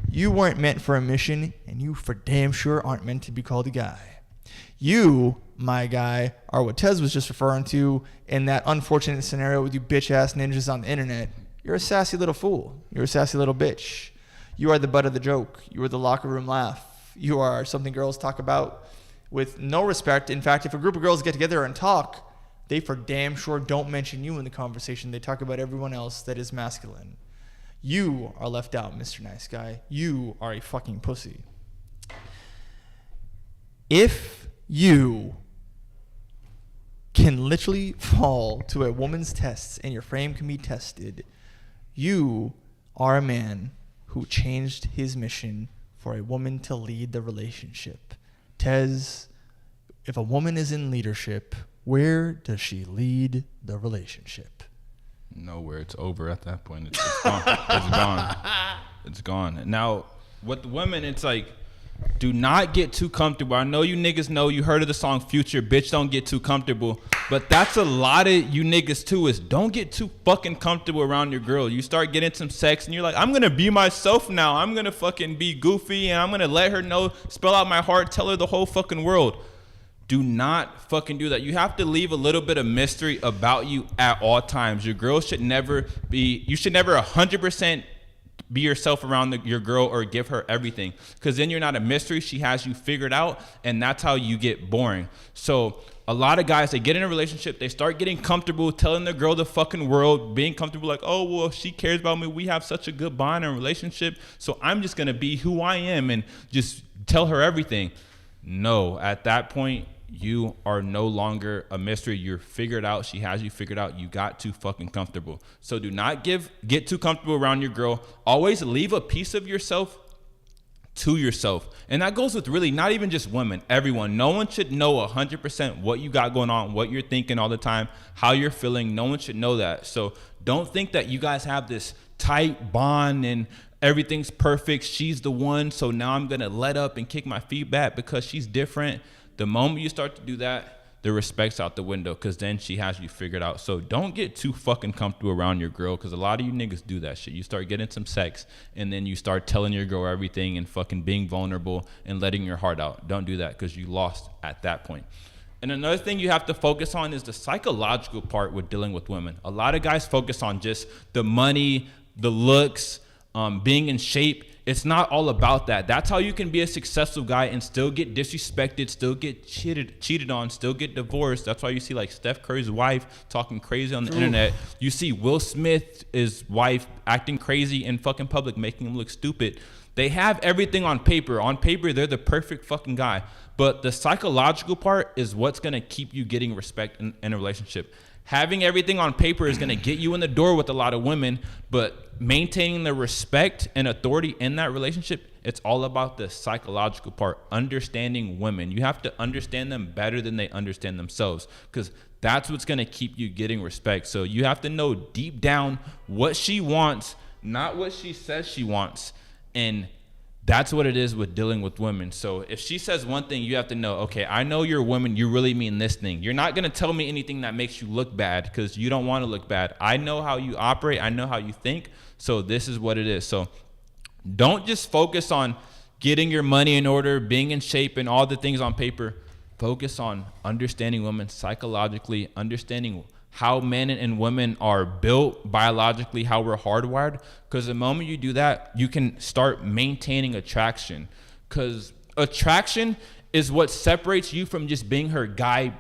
You weren't meant for a mission, and you for damn sure aren't meant to be called a guy. You, my guy, are what Tez was just referring to in that unfortunate scenario with you bitch-ass ninjas on the internet. You're a sassy little fool. You're a sassy little bitch. You are the butt of the joke. You are the locker room laugh. You are something girls talk about with no respect. In fact, if a group of girls get together and talk, they for damn sure don't mention you in the conversation. They talk about everyone else that is masculine. You are left out, Mr. Nice Guy. You are a fucking pussy. If you can literally fall to a woman's tests and your frame can be tested, you are a man who changed his mission for a woman to lead the relationship. Tez, if a woman is in leadership, where does she lead the relationship? Nowhere. It's over at that point. It's gone. It's gone. It's gone. Now, with women, it's like, do not get too comfortable. I know you niggas know, you heard of the song Future, bitch, don't get too comfortable. But that's a lot of you niggas too, is don't get too fucking comfortable around your girl. You start getting some sex and you're like, I'm going to be myself now. I'm going to fucking be goofy and I'm going to let her know, spell out my heart, tell her the whole fucking world. Do not fucking do that. You have to leave a little bit of mystery about you at all times. Your girl should never be, you should never 100% be yourself around your girl or give her everything. Because then you're not a mystery. She has you figured out, and that's how you get boring. So a lot of guys, they get in a relationship, they start getting comfortable telling their girl the fucking world, being comfortable like, oh, well, she cares about me. We have such a good bond and relationship, so I'm just going to be who I am and just tell her everything. No, at that point, you are no longer a mystery. You're figured out. She has you figured out. You got too fucking comfortable. So do not get too comfortable around your girl. Always leave a piece of yourself to yourself. And that goes with really not even just women, everyone. No one should know 100% what you got going on, what you're thinking all the time, how you're feeling. No one should know that. So don't think that you guys have this tight bond and everything's perfect. She's the one. So now I'm going to let up and kick my feet back because she's different. The moment you start to do that, the respect's out the window because then she has you figured out. So don't get too fucking comfortable around your girl because a lot of you niggas do that shit. You start getting some sex and then you start telling your girl everything and fucking being vulnerable and letting your heart out. Don't do that because you lost at that point. And another thing you have to focus on is the psychological part with dealing with women. A lot of guys focus on just the money, the looks, being in shape. It's not all about that. That's how you can be a successful guy and still get disrespected, still get cheated on, still get divorced. That's why you see like Steph Curry's wife talking crazy on the internet. You see Will Smith's wife acting crazy in fucking public, making him look stupid. They have everything on paper. On paper, they're the perfect fucking guy. But the psychological part is what's going to keep you getting respect in a relationship. Having everything on paper is going to get you in the door with a lot of women, but maintaining the respect and authority in that relationship, it's all about the psychological part, understanding women. You have to understand them better than they understand themselves because that's what's going to keep you getting respect. So you have to know deep down what she wants, not what she says she wants, and That's what it is with dealing with women. So if she says one thing, you have to know, okay, I know you're a woman. You really mean this thing. You're not going to tell me anything that makes you look bad because you don't want to look bad. I know how you operate. I know how you think. So this is what it is. So don't just focus on getting your money in order, being in shape, and all the things on paper. Focus on understanding women psychologically, understanding how men and women are built biologically, how we're hardwired. Because the moment you do that, you can start maintaining attraction. Because attraction is what separates you from just being her guy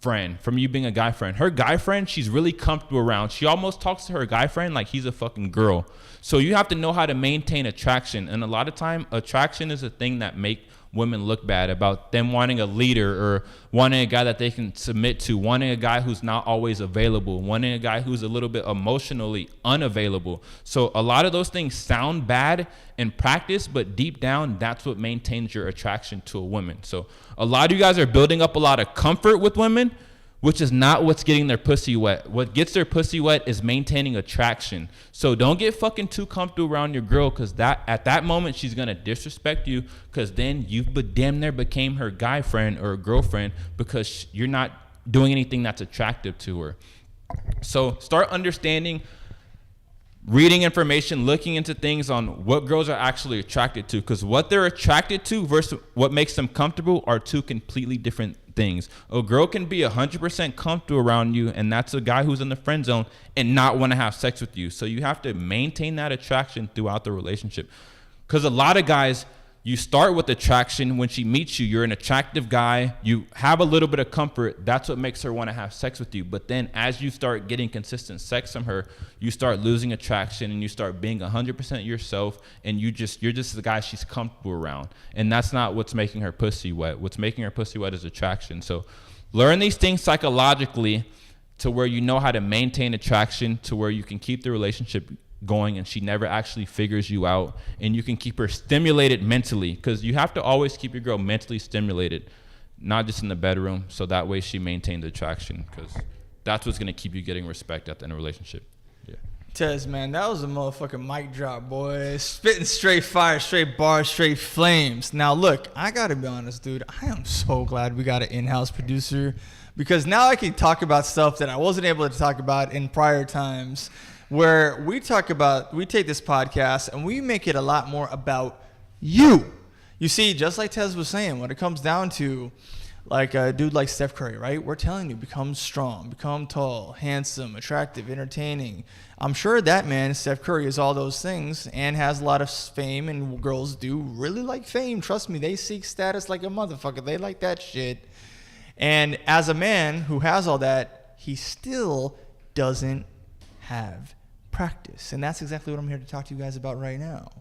friend, from you being a guy friend. Her guy friend, she's really comfortable around. She almost talks to her guy friend like he's a fucking girl. So you have to know how to maintain attraction. And a lot of time, attraction is a thing that make women look bad, about them wanting a leader or wanting a guy that they can submit to, wanting a guy who's not always available, wanting a guy who's a little bit emotionally unavailable. So a lot of those things sound bad in practice, but deep down, that's what maintains your attraction to a woman. So a lot of you guys are building up a lot of comfort with women, which is not what's getting their pussy wet. What gets their pussy wet is maintaining attraction. So don't get fucking too comfortable around your girl, because at that moment she's gonna disrespect you, because then you've damn near became her guy friend or girlfriend because you're not doing anything that's attractive to her. So start understanding, reading information, looking into things on what girls are actually attracted to, because what they're attracted to versus what makes them comfortable are two completely different things. A girl can be 100% comfortable around you, and that's a guy who's in the friend zone and not want to have sex with you. So you have to maintain that attraction throughout the relationship, because a lot of guys, you start with attraction. When she meets you, you're an attractive guy, you have a little bit of comfort, that's what makes her want to have sex with you. But then as you start getting consistent sex from her, you start losing attraction and you start being 100% yourself, and you're just the guy she's comfortable around. And that's not what's making her pussy wet. What's making her pussy wet is attraction. So learn these things psychologically to where you know how to maintain attraction, to where you can keep the relationship going and she never actually figures you out, and you can keep her stimulated mentally, because you have to always keep your girl mentally stimulated, not just in the bedroom, so that way she maintains attraction, because that's what's going to keep you getting respect at the end of the relationship. Yeah. Tez, man, that was a motherfucking mic drop, boy. Spitting straight fire, straight bars, straight flames. Now look, I gotta be honest, dude, I am so glad we got an in-house producer, because now I can talk about stuff that I wasn't able to talk about in prior times, where we take this podcast and we make it a lot more about you. You see, just like Tez was saying, when it comes down to like a dude like Steph Curry, right? We're telling you, become strong, become tall, handsome, attractive, entertaining. I'm sure that man, Steph Curry, is all those things and has a lot of fame, and girls do really like fame. Trust me, they seek status like a motherfucker. They like that shit. And as a man who has all that, he still doesn't have practice. And that's exactly what I'm here to talk to you guys about right now.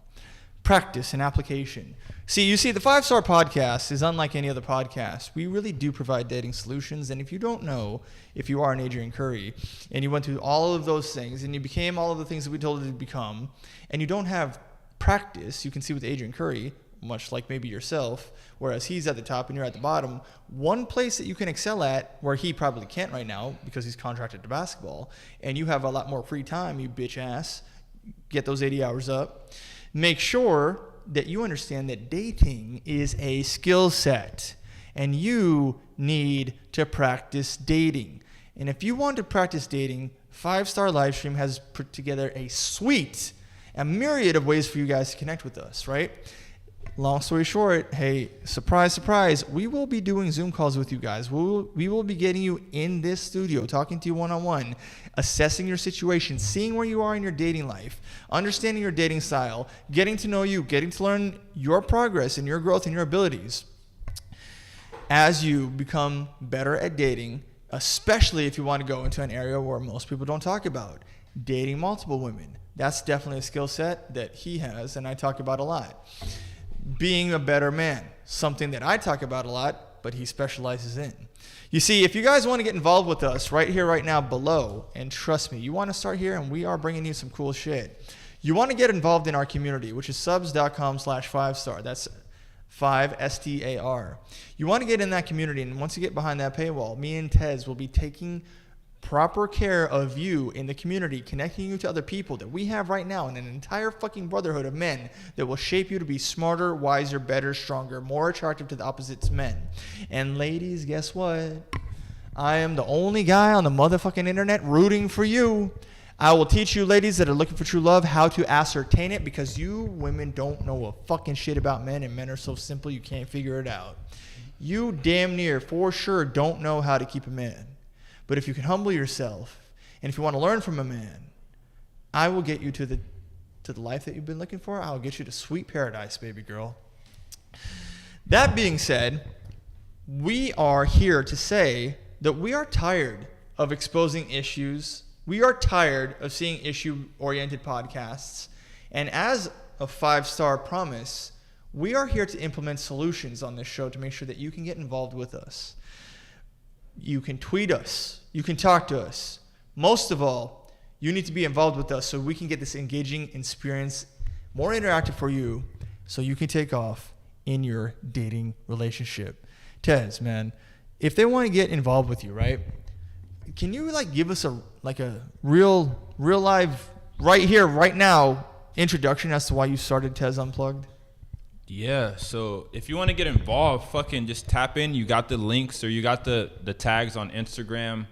Practice and application. See, you see, the 5-Star Podcast is unlike any other podcast. We really do provide dating solutions. And if you don't know, if you are an Adrian Curry and you went through all of those things and you became all of the things that we told you to become, and you don't have practice, you can see with Adrian Curry, much like maybe yourself, whereas he's at the top and you're at the bottom, one place that you can excel at, where he probably can't right now because he's contracted to basketball, and you have a lot more free time, you bitch ass, get those 80 hours up. Make sure that you understand that dating is a skill set, and you need to practice dating. And if you want to practice dating, 5-Star Livestream has put together a myriad of ways for you guys to connect with us, right? Long story short, hey, surprise, surprise, we will be doing Zoom calls with you guys. We will be getting you in this studio, talking to you one-on-one, assessing your situation, seeing where you are in your dating life, understanding your dating style, getting to know you, getting to learn your progress and your growth and your abilities as you become better at dating, especially if you want to go into an area where most people don't talk about, dating multiple women. That's definitely a skill set that he has, and I talk about a lot. Being a better man, something that I talk about a lot, but he specializes in. You see, if you guys want to get involved with us right here, right now, below, and trust me, you want to start here, and we are bringing you some cool shit. You want to get involved in our community, which is subs.com/5star. That's 5STAR. You want to get in that community, and once you get behind that paywall, me and Tez will be taking proper care of you in the community, connecting you to other people that we have right now in an entire fucking brotherhood of men that will shape you to be smarter, wiser, better, stronger, more attractive to the opposite men. And ladies, guess what? I am the only guy on the motherfucking internet rooting for you. I will teach you ladies that are looking for true love how to ascertain it, because you women don't know a fucking shit about men, and men are so simple you can't figure it out. You damn near for sure don't know how to keep a man. But if you can humble yourself, and if you want to learn from a man, I will get you to the life that you've been looking for. I'll get you to sweet paradise, baby girl. That being said, we are here to say that we are tired of exposing issues. We are tired of seeing issue-oriented podcasts. And as a 5-star promise, we are here to implement solutions on this show to make sure that you can get involved with us. You can tweet us. You can talk to us. Most of all, you need to be involved with us so we can get this engaging experience more interactive for you, so you can take off in your dating relationship. Tez, man, if they want to get involved with you, right? Can you give us a real live, right here, right now, introduction as to why you started Tez Unplugged? Yeah, so if you want to get involved, fucking just tap in. You got the links, or you got the tags on Instagram,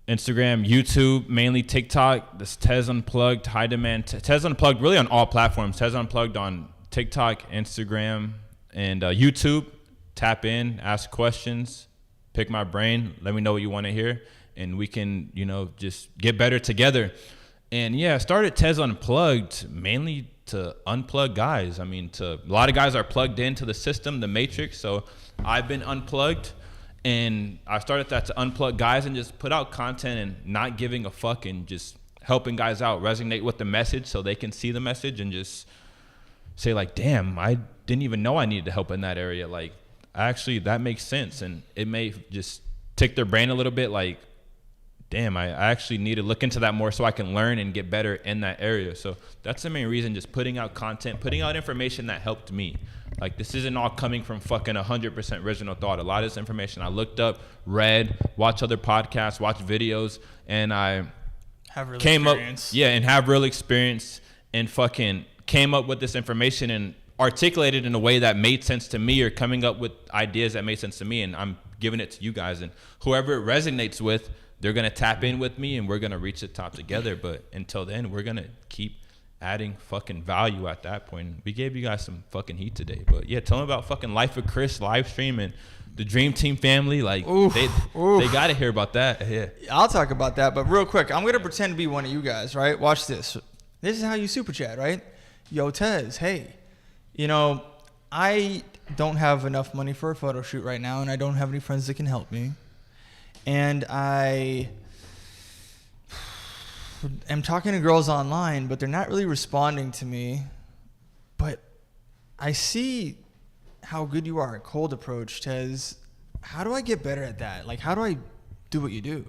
YouTube, mainly TikTok. This Tez Unplugged, High Demand. Tez Unplugged really on all platforms. Tez Unplugged on TikTok, Instagram, and YouTube. Tap in, ask questions, pick my brain, let me know what you want to hear, and we can, just get better together. And yeah, I started Tez Unplugged mainly to unplug guys. I mean, a lot of guys are plugged into the system, the matrix. So I've been unplugged, and I started that to unplug guys and just put out content and not giving a fuck, and just helping guys out, resonate with the message so they can see the message and just say damn, I didn't even know I needed help in that area. Actually, that makes sense. And it may just tick their brain a little bit, damn, I actually need to look into that more so I can learn and get better in that area. So that's the main reason, just putting out content, putting out information that helped me. This isn't all coming from fucking 100% original thought. A lot of this information I looked up, read, watched other podcasts, watched videos, and I have real came experience. and have real experience, and fucking came up with this information and articulated in a way that made sense to me, or coming up with ideas that made sense to me, and I'm giving it to you guys. And whoever it resonates with, they're going to tap in with me, and we're going to reach the top together. But until then, we're going to keep adding fucking value at that point. We gave you guys some fucking heat today. But yeah, tell them about fucking Life of Chris live stream and the Dream Team family. They got to hear about that. Yeah, I'll talk about that. But real quick, I'm going to pretend to be one of you guys, right? Watch this. This is how you super chat, right? Yo, Tez, hey, I don't have enough money for a photo shoot right now, and I don't have any friends that can help me. And I am talking to girls online, but they're not really responding to me. But I see how good you are at cold approach, Tez. How do I get better at that? How do I do what you do?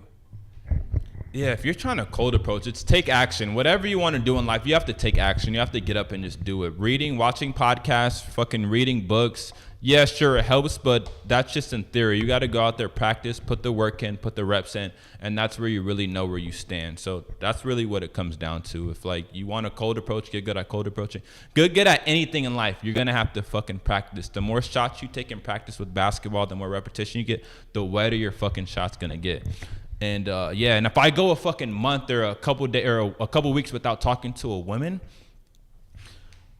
Yeah, if you're trying to cold approach, it's take action. Whatever you want to do in life, you have to take action. You have to get up and just do it. Reading, watching podcasts, fucking reading books. Yeah, sure, it helps, but that's just in theory. You got to go out there, practice, put the work in, put the reps in, and that's where you really know where you stand. So that's really what it comes down to. If you want a cold approach, get good at cold approaching. Good at anything in life. You're going to have to fucking practice. The more shots you take in practice with basketball, the more repetition you get, the wetter your fucking shot's going to get. And and if I go a fucking month or a couple days or a couple weeks without talking to a woman,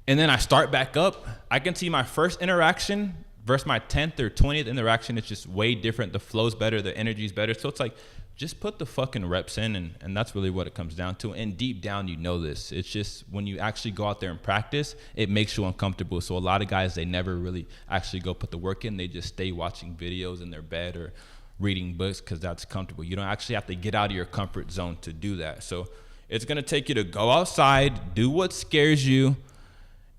and then I start back up, I can see my first interaction versus my 10th or 20th interaction. It's just way different. The flow's better, the energy's better. So it's just put the fucking reps in, and that's really what it comes down to. And deep down, you know this. It's just when you actually go out there and practice, it makes you uncomfortable. So a lot of guys, they never really actually go put the work in. They just stay watching videos in their bed or reading books because that's comfortable. You don't actually have to get out of your comfort zone to do that. So it's going to take you to go outside, do what scares you,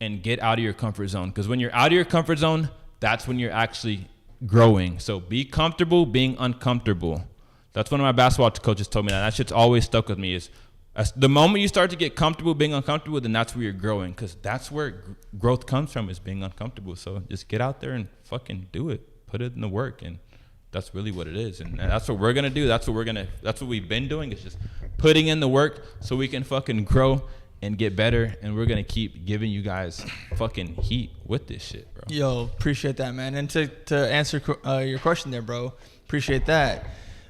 and get out of your comfort zone. Because when you're out of your comfort zone, that's when you're actually growing. So be comfortable being uncomfortable. That's one of my basketball coaches told me that. That shit's always stuck with me, is the moment you start to get comfortable being uncomfortable, then that's where you're growing. Because that's where growth comes from, is being uncomfortable. So just get out there and fucking do it. Put it in the work, and that's really what it is. And that's what we're going to do. That's what we've been doing, is just putting in the work so we can fucking grow and get better. And we're going to keep giving you guys fucking heat with this shit, bro. Yo, appreciate that, man. And to answer your question there, bro, appreciate that.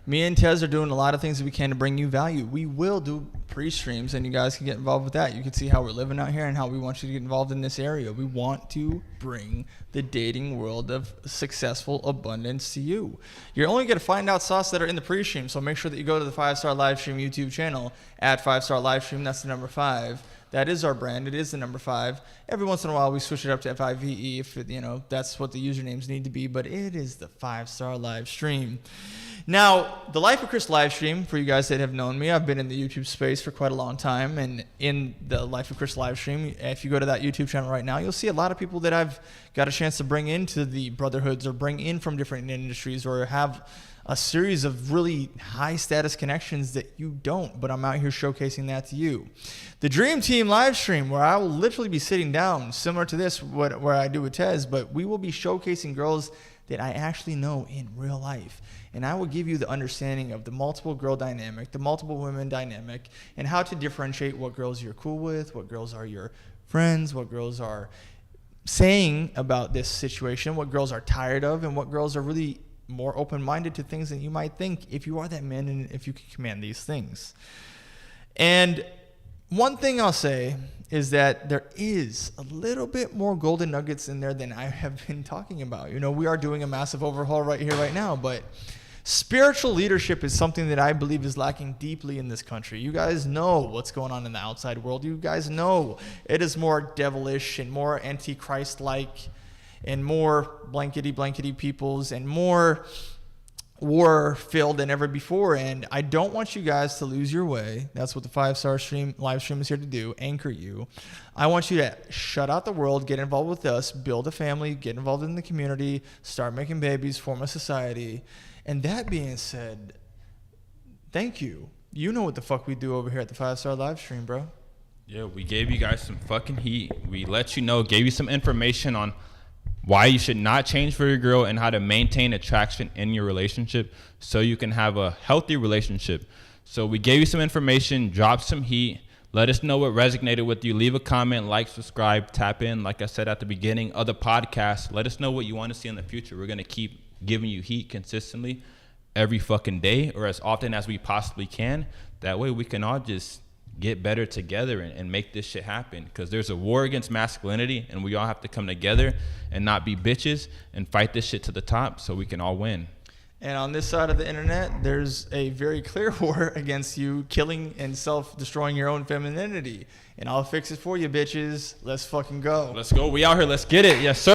Me and Tez are doing a lot of things that we can to bring you value. We will do pre-streams, and you guys can get involved with that. You can see how we're living out here and how we want you to get involved in this area. We want to bring the dating world of successful abundance to you. You're only going to find out sauce that are in the pre-stream, so make sure that you go to the 5-Star Livestream YouTube channel at 5-Star Livestream. That's the number 5. That is our brand. It is the number 5. Every once in a while, we switch it up to FIVE if that's what the usernames need to be. But it is the 5-Star Livestream. Now, the Life of Chris live stream, for you guys that have known me, I've been in the YouTube space for quite a long time. And in the Life of Chris live stream, if you go to that YouTube channel right now, you'll see a lot of people that I've got a chance to bring into the brotherhoods or bring in from different industries or have a series of really high status connections that you don't, but I'm out here showcasing that to you. The Dream Team live stream, where I will literally be sitting down, similar to this, where I do with Tez, but we will be showcasing girls that I actually know in real life. And I will give you the understanding of the multiple girl dynamic, the multiple women dynamic, and how to differentiate what girls you're cool with, what girls are your friends, what girls are saying about this situation, what girls are tired of, and what girls are really more open-minded to things than you might think if you are that man and if you can command these things. And one thing I'll say is that there is a little bit more golden nuggets in there than I have been talking about. You know, we are doing a massive overhaul right here, right now, but spiritual leadership is something that I believe is lacking deeply in this country. You guys know what's going on in the outside world. You guys know it is more devilish and more antichrist-like and more blankety peoples and more war filled than ever before. And I don't want you guys to lose your way. That's what the 5-Star live stream is here to do, anchor you. I want you to shut out the world, get involved with us, build a family, get involved in the community, start making babies, form a society. And that being said, thank you. You know what the fuck we do over here at the 5-Star live stream, bro. Yeah, we gave you guys some fucking heat. We let you know, gave you some information on why you should not change for your girl and how to maintain attraction in your relationship so you can have a healthy relationship. So we gave you some information, dropped some heat. Let us know what resonated with you. Leave a comment, like, subscribe, tap in. Like I said at the beginning of the podcast, let us know what you want to see in the future. We're going to keep giving you heat consistently every fucking day or as often as we possibly can. That way we can all just get better together and make this shit happen, because there's a war against masculinity and we all have to come together and not be bitches and fight this shit to the top so we can all win. And on this side of the internet, there's a very clear war against you killing and self-destroying your own femininity. And I'll fix it for you, bitches. Let's fucking go. Let's go. We out here. Let's get it. Yes, sir.